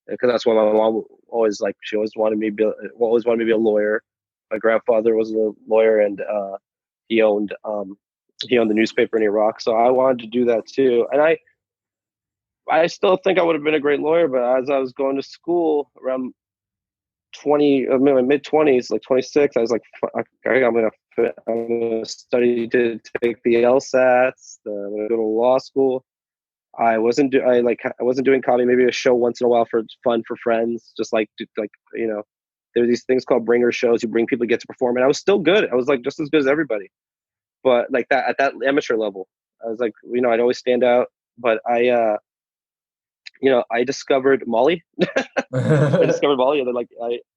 Because that's what my mom always like. She always wanted me to be a lawyer. My grandfather was a lawyer, and he owned the newspaper in Iraq. So I wanted to do that too. And I still think I would have been a great lawyer, but as I was going to school around mid-20s, like 26, I was like, I'm gonna study to take the LSATs. I'm gonna go to law school. I wasn't doing comedy, maybe a show once in a while for fun for friends, just like there are these things called bringer shows. You bring people to get to perform, and I was still good. I was like just as good as everybody, but like that at that amateur level, I was like, I'd always stand out. But I discovered Molly. I discovered Molly, and then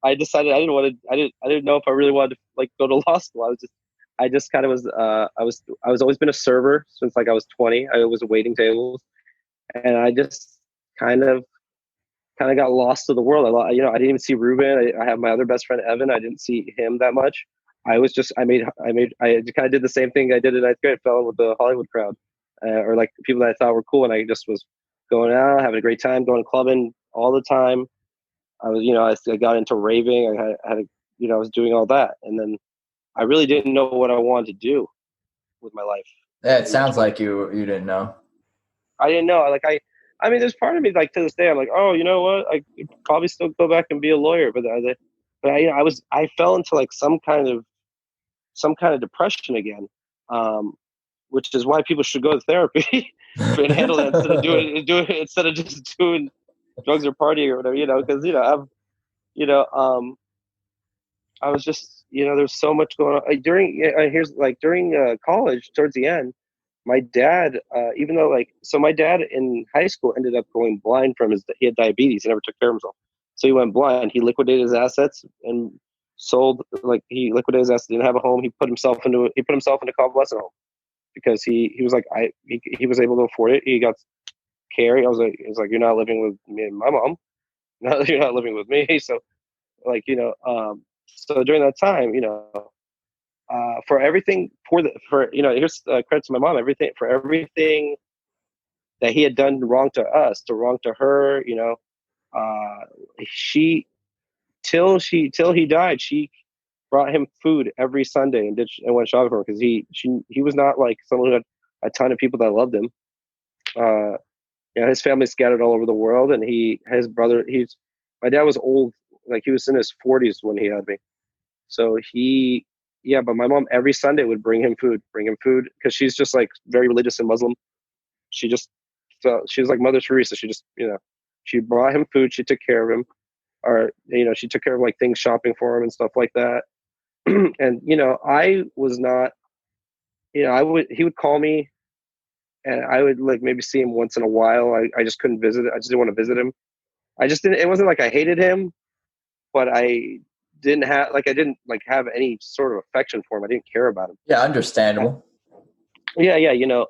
I decided I didn't know if I really wanted to like go to law school. I just kind of was I was always been a server since like I was 20. I was waiting tables, and I just kind of got lost to the world. I didn't even see Ruben. I have my other best friend Evan. I didn't see him that much. I kind of did the same thing I did in ninth grade. Fell in with the Hollywood crowd, or like people that I thought were cool, and I just was going out, having a great time, going clubbing all the time. I got into raving. I was doing all that, and then I really didn't know what I wanted to do with my life. Yeah, it sounds like you didn't know. I didn't know. I mean, there's part of me like to this day. I'm like, oh, you know what? I could probably still go back and be a lawyer, but I fell into like some kind of depression again, which is why people should go to therapy and handle that instead of just doing drugs or partying or whatever. Because I was just there's so much going on during college towards the end. My dad, even though my dad in high school ended up going blind he had diabetes. He never took care of himself. So he went blind. He liquidated his assets and he liquidated his assets, didn't have a home. He put himself into a convalescent home because he was like, he was able to afford it. He got care. He was like, you're not living with me and my mom. No, you're not living with me. So so during that time, for everything here's credit to my mom, for everything that he had done wrong to us, wrong to her, she till he died, she brought him food every Sunday and went shopping for him because he was not like someone who had a ton of people that loved him. His family scattered all over the world, and my dad was old, like he was in his 40s when he had me. So but my mom every Sunday would bring him food because she's just like very religious and Muslim. She was like Mother Teresa. She just, she brought him food. She took care of him, or, she took care of like things, shopping for him and stuff like that. And, I was not, he would call me and I would like maybe see him once in a while. I just couldn't visit. I just didn't want to visit him. It wasn't like I hated him, but I didn't have I didn't like have any sort of affection for him. I didn't care about him. Yeah, understandable. Yeah,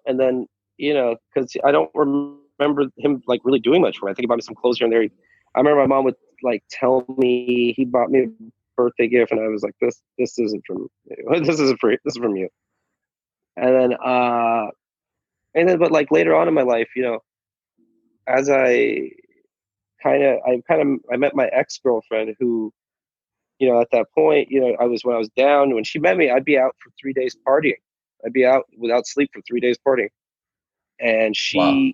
and then because I don't remember him like really doing much for me. I think he bought me some clothes here and there. I remember my mom would like tell me he bought me a birthday gift, and I was like, this isn't from you. This isn't free. This is from you. And then but like later on in my life, as I met my ex-girlfriend who, at that point, when I was down, when she met me, I'd be out for 3 days partying. I'd be out without sleep for 3 days partying. And Wow.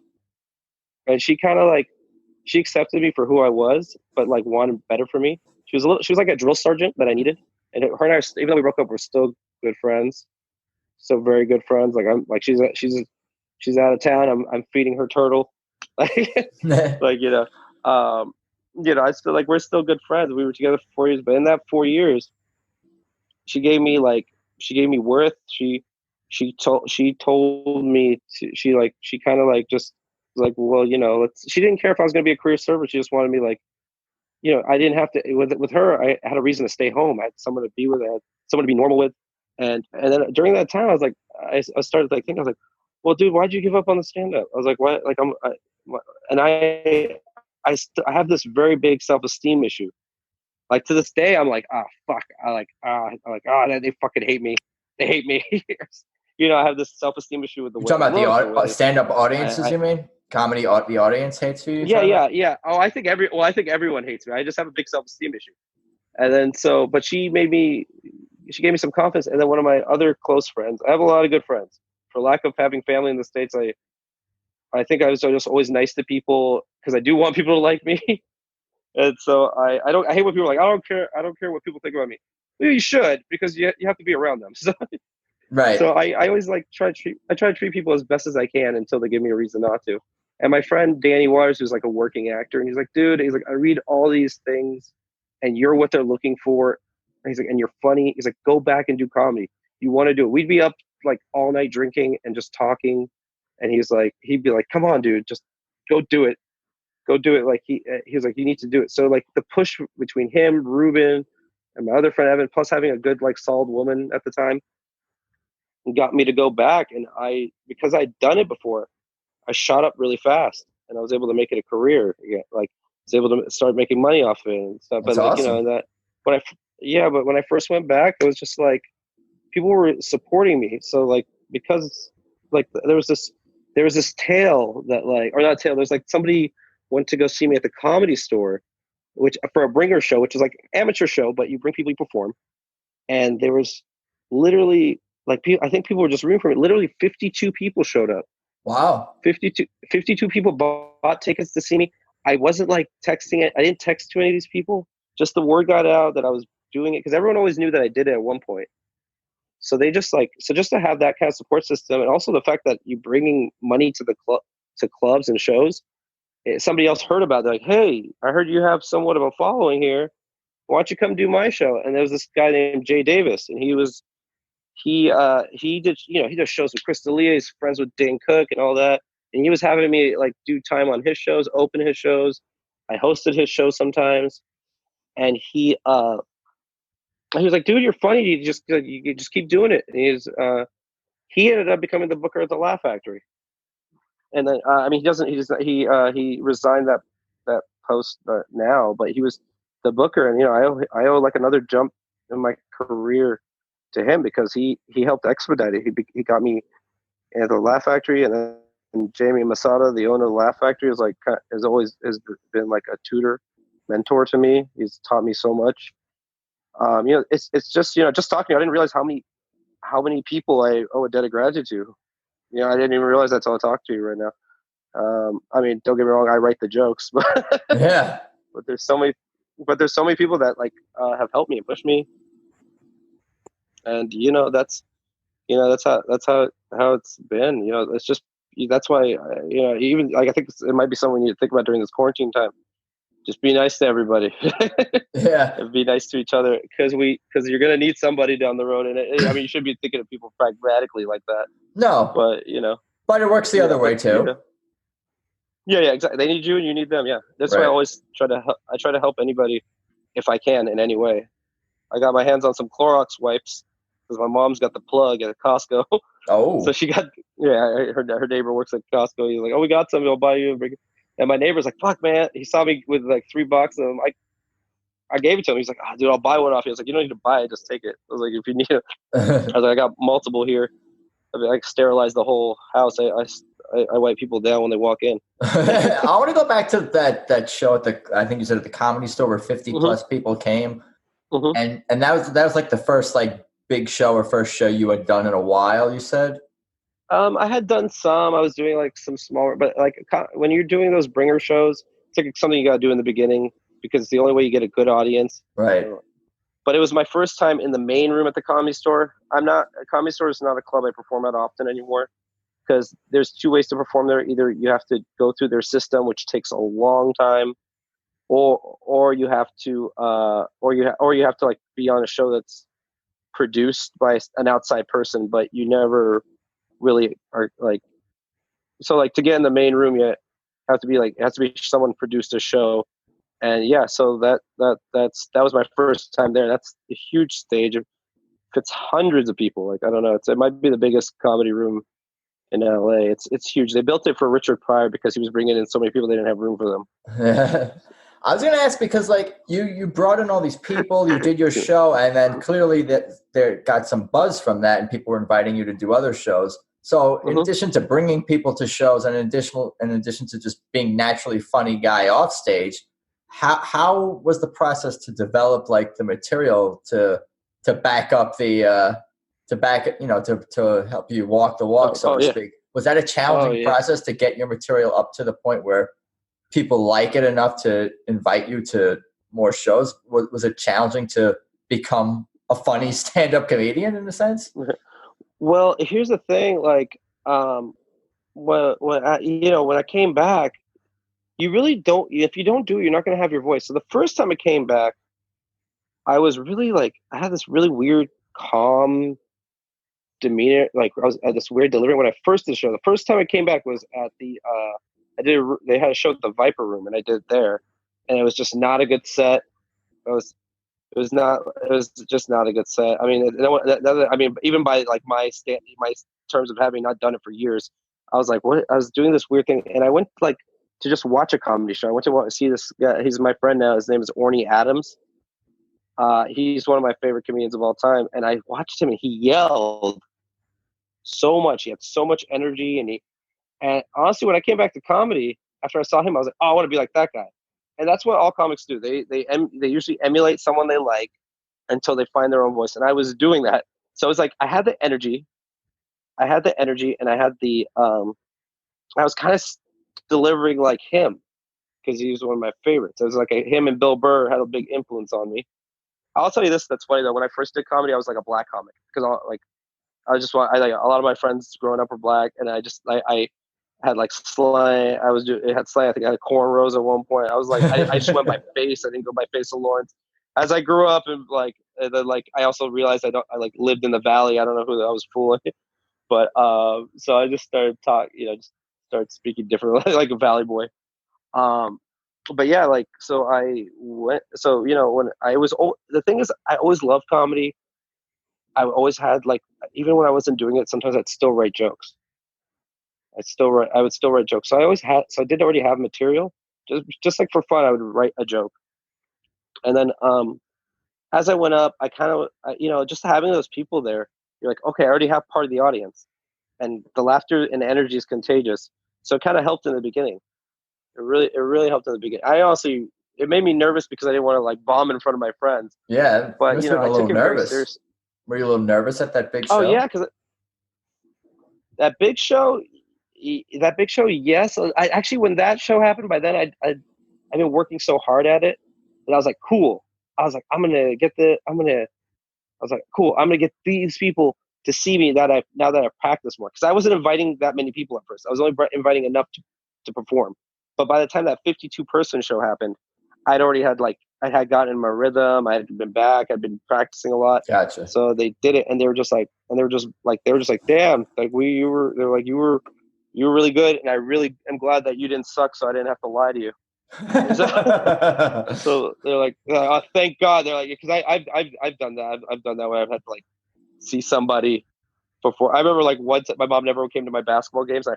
she kind of like, she accepted me for who I was, but like wanted better for me. She was like a drill sergeant that I needed. And her and I, even though we broke up, we're still good friends. Still very good friends. Like she's out of town. I'm feeding her turtle. Like, I still like, we're still good friends. We were together for 4 years, but in that 4 years, she gave me worth. She told me she kind of like just was like, well, she didn't care if I was going to be a career server. She just wanted me like, I didn't have to, with her, I had a reason to stay home. I had someone to be with. I had someone to be normal with. And then during that time, I was like, I started like thinking, I was like, well, dude, why'd you give up on the stand up? I was like, what? Like, I have this very big self-esteem issue. Like to this day, I'm like, fuck. They fucking hate me. They hate me. I have this self-esteem issue with the You're way I talking about look. the stand-up audiences, you mean? Comedy, the audience hates you? Yeah. Oh, I think everyone hates me. I just have a big self-esteem issue. And then but she gave me some confidence. And then one of my other close friends, I have a lot of good friends. For lack of having family in the States, I think I was just always nice to people because I do want people to like me. And so I hate when people are like, I don't care what people think about me. Well, you should, because you have to be around them. So Right. so I always like try to treat people as best as I can until they give me a reason not to. And my friend Danny Waters, who's like a working actor, and he's like, dude, I read all these things and you're what they're looking for. And he's like, and you're funny. He's like, go back and do comedy. You want to do it. We'd be up like all night drinking and just talking. And he'd be like, come on, dude, just go do it. Go do it. Like he was like, you need to do it. So like the push between him, Ruben, and my other friend Evan, plus having a good like solid woman at the time, got me to go back. And because I'd done it before, I shot up really fast, and I was able to make it a career again. Like I was able to start making money off of it and stuff. That's but like awesome. and that but when I first went back, it was just like people were supporting me. So like because like there was this tale that like, or not tale. There's like somebody went to go see me at the Comedy Store, which for a bringer show, which is like amateur show, but you bring people, you perform. And there was literally like I think people were just rooting for me. Literally 52 people showed up. Wow. 52 people bought tickets to see me. I wasn't like texting it. I didn't text too many of these people. Just the word got out that I was doing it because everyone always knew that I did it at one point. So they just just to have that kind of support system, and also the fact that you bringing money to the clubs and shows. Somebody else heard about it. They're like, hey, I heard you have somewhat of a following here. Why don't you come do my show? And there was this guy named Jay Davis, and he did he does shows with Chris D'Elia. He's friends with Dane Cook and all that. And he was having me like do time on his shows, open his shows. I hosted his shows sometimes, and he was like, "Dude, you're funny. You just keep doing it." And he ended up becoming the booker at the Laugh Factory. And then he resigned that post now, but he was the booker, and I owe like another jump in my career to him because he helped expedite it. He got me at the Laugh Factory, and then Jamie Masada, the owner of the Laugh Factory, has been like a tutor, mentor to me. He's taught me so much. It's just just talking. I didn't realize how many people I owe a debt of gratitude to. I didn't even realize that until I talked to you right now. I mean, don't get me wrong, I write the jokes, but Yeah. but there's so many people that like have helped me and pushed me, and that's how it's been. It's just that's why even like I think it might be something we need to think about during this quarantine time. Just be nice to everybody. Yeah. And be nice to each other because you're gonna need somebody down the road, and I mean you should be thinking of people pragmatically like that. No. But But it works the other way too. Yeah, exactly. They need you, and you need them. Yeah, that's why I Right. always try to help. I try to help anybody if I can in any way. I got my hands on some Clorox wipes because my mom's got the plug at Costco. Oh. So she got, her neighbor works at Costco. He's like, oh, we got some. I'll buy you. And my neighbor's like, fuck, man. He saw me with like $3 of them. I gave it to him. He's like, dude, I'll buy one off you. I was like, you don't need to buy it. Just take it. I was like, if you need it. I was like, I got multiple here. I sterilize the whole house. I wipe people down when they walk in. I want to go back to that show I think you said at the Comedy Store where 50 plus people came. And that was like the first like big show or first show you had done in a while, you said? I had done some. I was doing like some smaller, but like when you're doing those bringer shows, it's like something you got to do in the beginning because it's the only way you get a good audience. Right. But it was my first time in the main room at the Comedy Store. A Comedy Store is not a club I perform at often anymore because there's two ways to perform there. Either you have to go through their system, which takes a long time, or you have to like be on a show that's produced by an outside person, but you never really are like. So like to get in the main room, you have to be like it has to be someone produced a show. And yeah, so that was my first time there. That's a huge stage. It's hundreds of people. Like I don't know, it might be the biggest comedy room in LA. It's huge. They built it for Richard Pryor because he was bringing in so many people they didn't have room for them. I was gonna ask because like you brought in all these people, you did your show, and then clearly that there got some buzz from that, and people were inviting you to do other shows. So in addition to bringing people to shows, and in addition to just being naturally funny guy off stage. How was the process to develop like the material to back up the to help you walk the walk, so to speak? Was that a challenging process to get your material up to the point where people like it enough to invite you to more shows? Was it challenging to become a funny stand-up comedian in a sense? Well, here's the thing, like when I came back, you really don't. If you don't do it, you're not going to have your voice. So the first time I came back, I was really like I had this really weird, calm demeanor. Like I had this weird delivery when I first did the show. The first time I came back was at the they had a show at the Viper Room, and I did it there, and it was just not a good set. It was just not a good set. I mean, even by like my terms of having not done it for years, I was like, what? I was doing this weird thing, and I went like to just watch a comedy show. I went to see this guy. He's my friend now. His name is Orny Adams. He's one of my favorite comedians of all time. And I watched him, and he yelled so much. He had so much energy, and honestly, when I came back to comedy after I saw him, I was like, oh, I want to be like that guy. And that's what all comics do. They usually emulate someone they like until they find their own voice. And I was doing that. So it was like I had the energy, and I had the I was kind of delivering like him because he was one of my favorites. It was like him and Bill Burr had a big influence on me. I'll tell you this, that's funny though. When I first did comedy, I was like a black comic because a lot of my friends growing up were black, and I had like slang. It had slang. I think I had cornrows at one point. I was like, I just went by face. I didn't go by Faysal Lawrence. As I grew up, and I also realized I lived in the valley. I don't know who I was fooling, but so I just started just started speaking differently, like a valley boy. But yeah, like so I went. So when the thing is, I always loved comedy. I always had even when I wasn't doing it, sometimes I'd still write jokes. I would still write jokes. So I did already have material. Just like for fun, I would write a joke. And then as I went up, I kind of, just having those people there, you're like, okay, I already have part of the audience. And the laughter and the energy is contagious. So it kind of helped in the beginning. It really helped in the beginning. It made me nervous because I didn't want to bomb in front of my friends. Yeah, but I took it nervous. very seriously. Were you a little nervous at that big show? Oh yeah, because that big show, yes. I actually, when that show happened, by then I'd been working so hard at it, and I was like, cool. I was like, I'm gonna get these people to see me now that I've practiced more, because I wasn't inviting that many people at first. I was only inviting enough to perform. But by the time that 52-person show happened, I'd already had I had gotten in my rhythm. I had been back. I'd been practicing a lot. Gotcha. So they did it, and they were just like, damn, you were really good, and I really am glad that you didn't suck, so I didn't have to lie to you. So they're like, oh, thank God. They're like, because I've done that. I've done that where I've had to like see somebody before. I remember like once my mom never came to my basketball games. I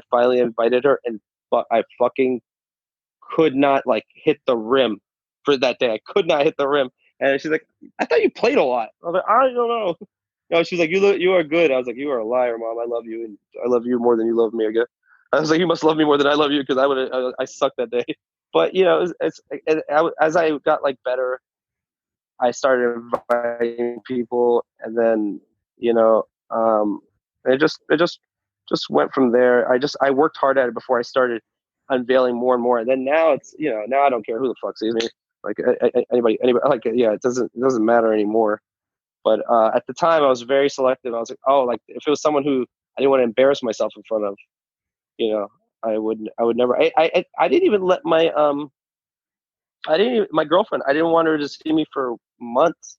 finally invited her, and but I fucking could not like hit the rim for that day. I could not hit the rim, and she's like, "I thought you played a lot." I was like, "I don't know." No, she's like, you are good." I was like, "You are a liar, Mom. I love you, and I love you more than you love me." I guess. I was like, "You must love me more than I love you," because I sucked that day. But as I got like better, I started inviting people, and then you know, um, it just went from there. I worked hard at it before I started unveiling more and more, and then now it's now I don't care who the fuck sees me, like anybody like yeah, it doesn't matter anymore. But at the time, I was very selective. I was like, oh, like if it was someone who I didn't want to embarrass myself in front of, you know, I would never. I didn't even let my girlfriend. I didn't want her to see me for months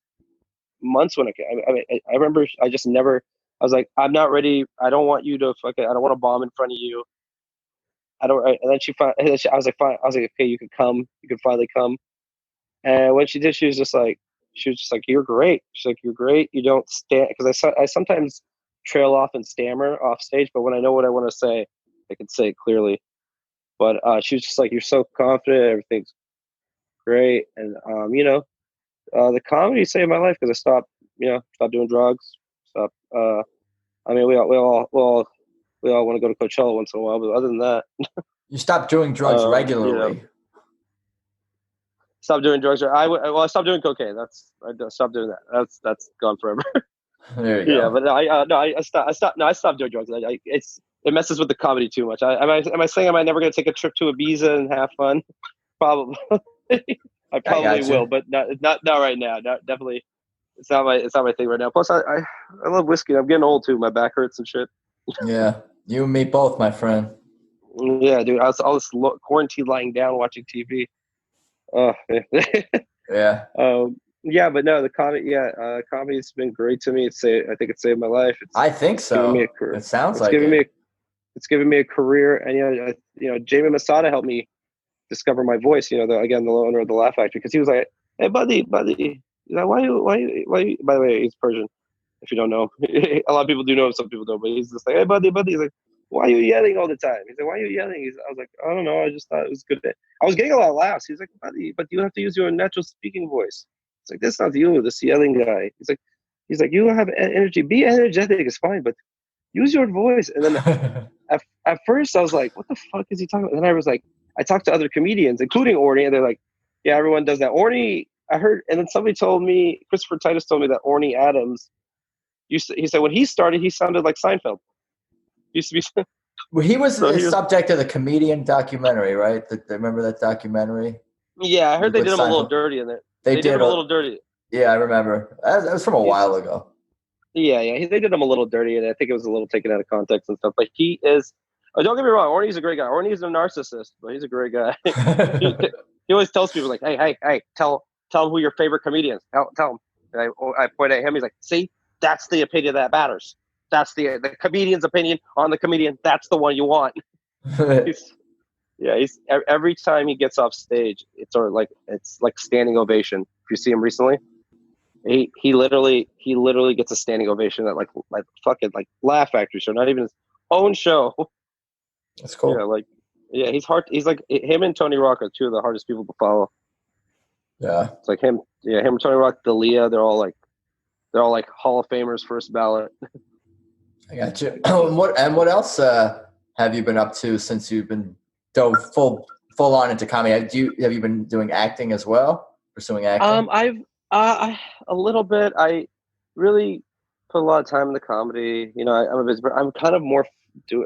when I remember I just never. I was like, I'm not ready. I don't want you to fucking. I don't want to bomb in front of you. I don't. And then I was like, fine. I was like, okay, you could come. You could finally come. And when she did, she was just like, you're great. She's like, you're great. You don't stand because I sometimes trail off and stammer off stage, but when I know what I want to say, I can say it clearly. But she was just like, you're so confident. Everything's great, and the comedy saved my life because I stopped doing drugs. Stopped. I mean, we all want to go to Coachella once in a while, but other than that, You stopped doing drugs regularly. Stop doing drugs. I stopped doing cocaine. I stopped doing that. That's gone forever. There you go. Yeah, but I stopped doing drugs. It messes with the comedy too much. Am I saying am I never going to take a trip to Ibiza and have fun? Probably. I probably will, but not right now. Not definitely. It's not my thing right now. Plus, I love whiskey. I'm getting old too. My back hurts and shit. Yeah, you and me both, my friend. Yeah, dude. I was all this quarantine lying down watching TV. Yeah. Yeah, but no, the comedy. Yeah, comedy's been great to me. I think it saved my life. I think Given me so. a career. It sounds It's like given it. me. It's given me a career, and Jamie Masada helped me discover my voice. Again, the owner of the Laugh Factory, because he was like, "Hey, buddy, why?" By the way, he's Persian. If you don't know, a lot of people do know, some people don't. But he's just like, "Hey, buddy." He's like, "Why are you yelling all the time?" He's like, "Why are you yelling?" I was like, "I don't know. I just thought it was good." I was getting a lot of laughs. He's like, "Buddy, but you have to use your natural speaking voice." It's like, "That's not you, this yelling guy." He's like, "You have energy. Be energetic. It's fine, but use your voice." And then at first I was like, what the fuck is he talking about? And then I was like, I talked to other comedians, including Orny, and they're like, yeah, everyone does that. Orny, I heard, and then somebody told me, Christopher Titus told me that Orny Adams, he said when he started, he sounded like Seinfeld. Used to be. Well, he was So the he was. subject of the comedian documentary, right? Remember that documentary? Yeah, I heard they With did him a little Seinfeld. dirty in it. They They did did. him a little dirty. Yeah, I remember. That was from a while ago. Yeah. They did him a little dirty, and I think it was a little taken out of context and stuff. But he is. Oh, don't get me wrong. Orny's a great guy. Orny's a narcissist, but he's a great guy. he always tells people like, hey, tell him who your favorite comedian is. Tell him. And I point at him. He's like, see, that's the opinion that matters. That's the comedian's opinion on the comedian. That's the one you want. he's every time he gets off stage, it's like standing ovation. If you see him recently, he literally gets a standing ovation at like fucking like Laugh Factory show, not even his own show. That's cool. He's hard. He's like him and Tony Rock are two of the hardest people to follow. Yeah, it's like him, Tony Rock, Dalia. They're all like Hall of Famers, first ballot. I got you. What else have you been up to since you've been dove full on into comedy? Have you been doing acting as well? Pursuing acting? I've a little bit. I really put a lot of time into comedy. I'm kind of more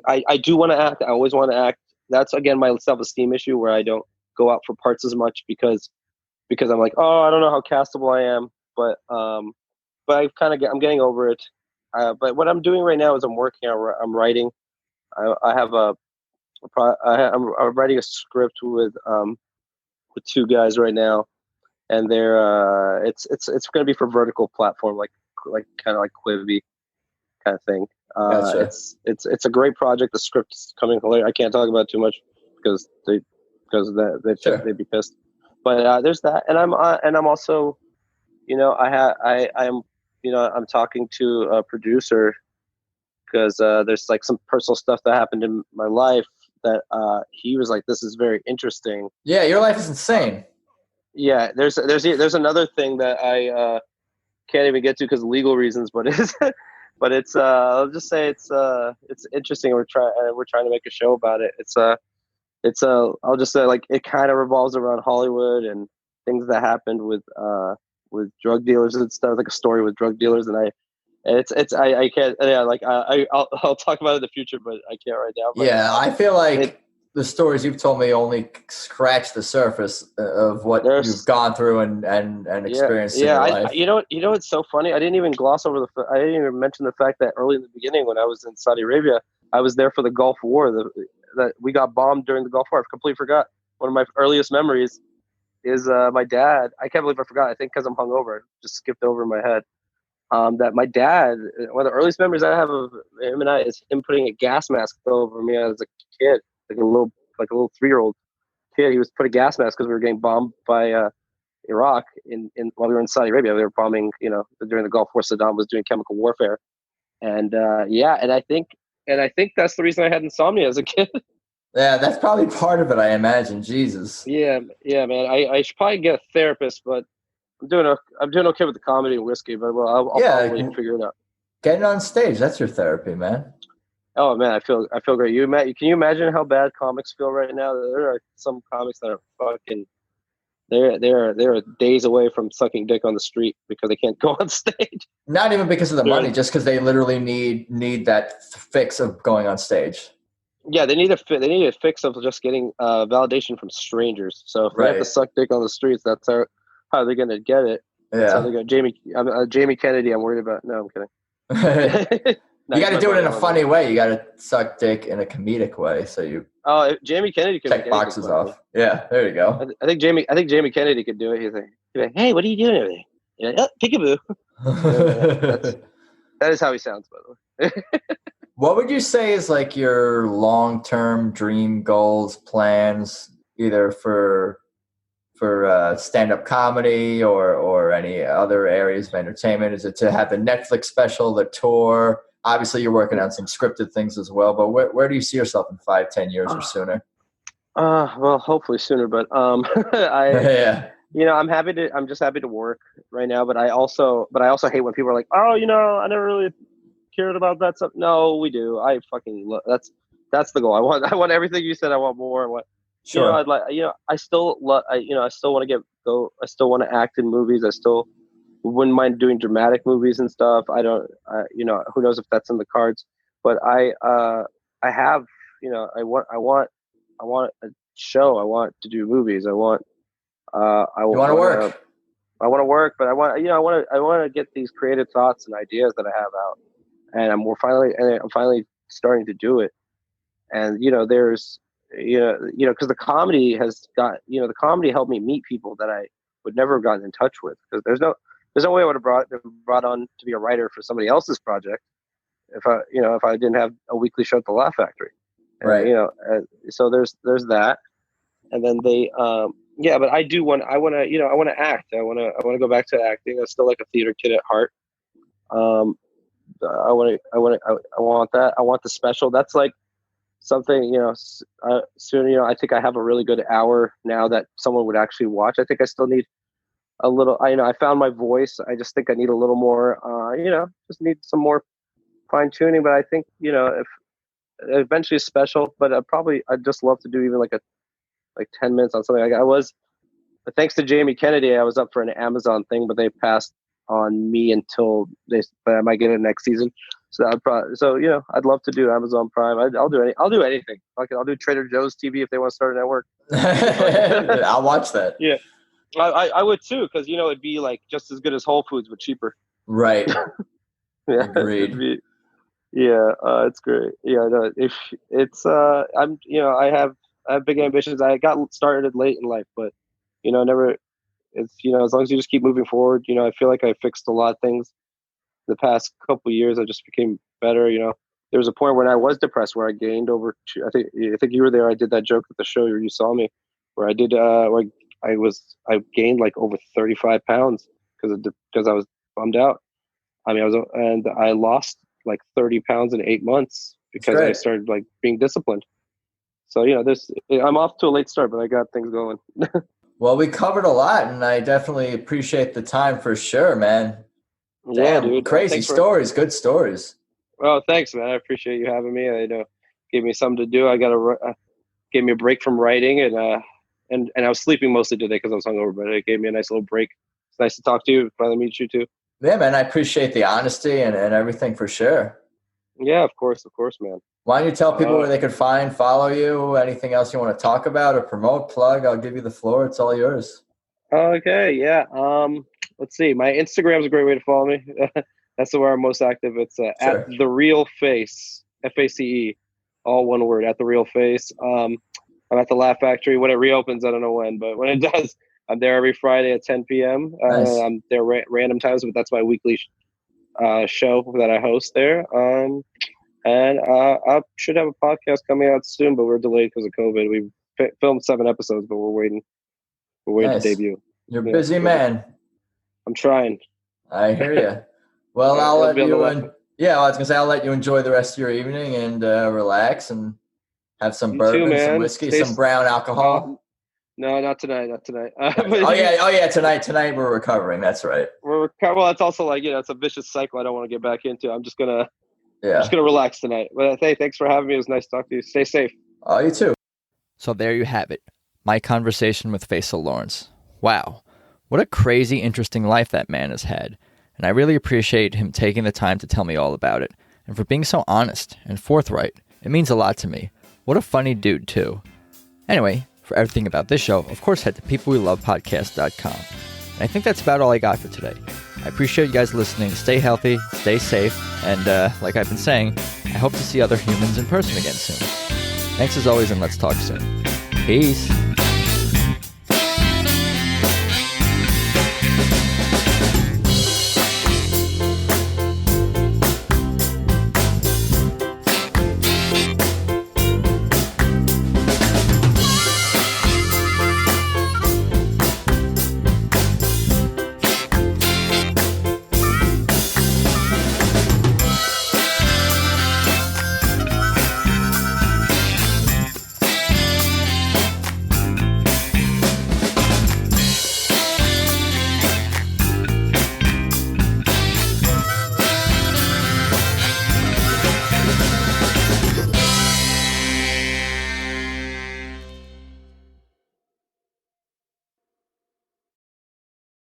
I do want to act. I always want to act. That's again my self-esteem issue where I don't go out for parts as much because I'm like, oh, I don't know how castable I am. But I'm getting over it. But what I'm doing right now is I'm I'm writing. I have I'm writing a script with two guys right now, and they're it's going to be for vertical platform, like kind of like Quibi kind of thing. Gotcha. It's a great project. The script's coming later. I can't talk about it too much because because Sure. they'd be pissed. But there's that, and I'm also, I'm I'm talking to a producer because there's like some personal stuff that happened in my life that he was like, this is very interesting. Yeah, your life is insane. Yeah, there's another thing that I can't even get to because of legal reasons, but it's I'll just say it's interesting. We're trying to make a show about it. I'll just say like it kind of revolves around Hollywood and things that happened with drug dealers and stuff, like a story with drug dealers, and I can't, yeah, like I'll talk about it in the future, but I can't right now. But Yeah, I feel like the stories you've told me only scratch the surface of what you've gone through and experienced in your life. You know what's so funny? I didn't even gloss over I didn't even mention the fact that early in the beginning when I was in Saudi Arabia, I was there for the Gulf War. That we got bombed during the Gulf War. I completely forgot. One of my earliest memories is my dad. I can't believe I forgot. I think because I'm hungover, it just skipped over in my head. That my dad, one of the earliest memories I have of him and I is him putting a gas mask over me as a kid, like a little 3-year-old kid. He was put a gas mask because we were getting bombed by Iraq in while we were in Saudi Arabia. We were bombing, during the Gulf War. Saddam was doing chemical warfare, and and I think that's the reason I had insomnia as a kid. Yeah, that's probably part of it, I imagine. Jesus. Yeah, man. I should probably get a therapist, but I'm doing okay with the comedy and whiskey, but I'll probably figure it out. Getting on stage, that's your therapy, man. Oh man, I feel great. Can you imagine how bad comics feel right now? There are some comics that are fucking they're days away from sucking dick on the street because they can't go on stage. Not even because of the money, just because they literally need that fix of going on stage. Yeah, they need a fix of just getting validation from strangers. So if they have to suck dick on the streets, that's how they're gonna get it. Yeah. So they go Jamie Kennedy. I'm worried about. No, I'm kidding. You got to do it in a funny way. You got to suck dick in a comedic way. So you. Oh, Jamie Kennedy could check boxes off. Yeah, there you go. I think Jamie Kennedy could do it. He's like, hey, what are you doing over there? You're like, oh, peekaboo. That is how he sounds, by the way. What would you say is like your long-term dream goals, plans, either for stand-up comedy or any other areas of entertainment? Is it to have the Netflix special, the tour? Obviously, you're working on some scripted things as well, but where do you see yourself in 5-10 years or sooner? Well, hopefully sooner, but I'm just happy to work right now, but I also hate when people are like, oh, I never really cared about that stuff. No, we do. I fucking love that's the goal. I want everything you said. I want more. I want, sure. I'd like, I still love, I still want to I still want to act in movies. I still wouldn't mind doing dramatic movies and stuff. I don't, who knows if that's in the cards, but I have, I want a show. I want to do movies. I want want to work. I want to work, but I want to get these creative thoughts and ideas that I have out, and I'm finally starting to do it. And there's because the comedy has got the comedy helped me meet people that I would never have gotten in touch with, because there's no way I would have brought on to be a writer for somebody else's project if I didn't have a weekly show at the Laugh Factory. And, right. So there's that, and then but I want to act. I want to go back to acting. I'm still like a theater kid at heart. I want that. I want the special. That's like something, soon, I think I have a really good hour now that someone would actually watch. I think I still need a little, I found my voice. I just think I need a little more, just need some more fine tuning. But I think, if eventually special, but I'd just love to do even like 10 minutes on something. But thanks to Jamie Kennedy, I was up for an Amazon thing, but they passed on me but I might get it next season. So I'd love to do Amazon Prime. I'll do anything. I'll do Trader Joe's TV if they want to start a network. I'll watch that. Yeah, I would too, because it'd be like just as good as Whole Foods but cheaper. Right. Yeah. Agreed. It's great. Yeah, no, if it's I have big ambitions. I got started late in life, but never. It's as long as you just keep moving forward. I feel like I fixed a lot of things. The past couple of years, I just became better. There was a point when I was depressed where I gained over. I think you were there. I did that joke at the show where you saw me. where I did where I gained like over 35 pounds because I was bummed out. I mean, I lost like 30 pounds in 8 months because I started like being disciplined. So I'm off to a late start, but I got things going. Well, we covered a lot, and I definitely appreciate the time for sure, man. Damn, dude. crazy stories, good stories. Oh, thanks, man. I appreciate you having me. Gave me something to do. Gave me a break from writing, and I was sleeping mostly today because I was hungover, but it gave me a nice little break. It's nice to talk to you. Finally meet you too. Yeah, man. I appreciate the honesty and everything for sure. Yeah, of course, man. Why don't you tell people where they could follow you, anything else you want to talk about or promote, plug? I'll give you the floor. It's all yours. Okay, yeah. Let's see. My Instagram is a great way to follow me. That's where I'm most active. It's at The Real Face, FACE, all one word, at The Real Face. I'm at the Laugh Factory. When it reopens, I don't know when, but when it does, I'm there every Friday at 10 p.m. Nice. I'm there random times, but that's my weekly show that I host there. And I should have a podcast coming out soon, but we're delayed because of COVID. We filmed 7 episodes, but we're waiting. We're waiting to debut. You're a busy man. I'm trying. I hear you. Well, I'll let you. I was gonna say I'll let you enjoy the rest of your evening and relax and have some bourbon, some whiskey, some brown alcohol. No, not tonight. Not tonight. Tonight we're recovering. That's right. Well, it's also like it's a vicious cycle I don't want to get back into. I'm just gonna relax tonight. But hey, thanks for having me. It was nice talking to you. Stay safe. Oh, you too. So there you have it. My conversation with Faysal Lawrence. Wow, what a crazy, interesting life that man has had. And I really appreciate him taking the time to tell me all about it. And for being so honest and forthright. It means a lot to me. What a funny dude, too. Anyway, for everything about this show, of course, head to peoplewelovepodcast.com. And I think that's about all I got for today. I appreciate you guys listening. Stay healthy, stay safe, and like I've been saying, I hope to see other humans in person again soon. Thanks as always, and let's talk soon. Peace.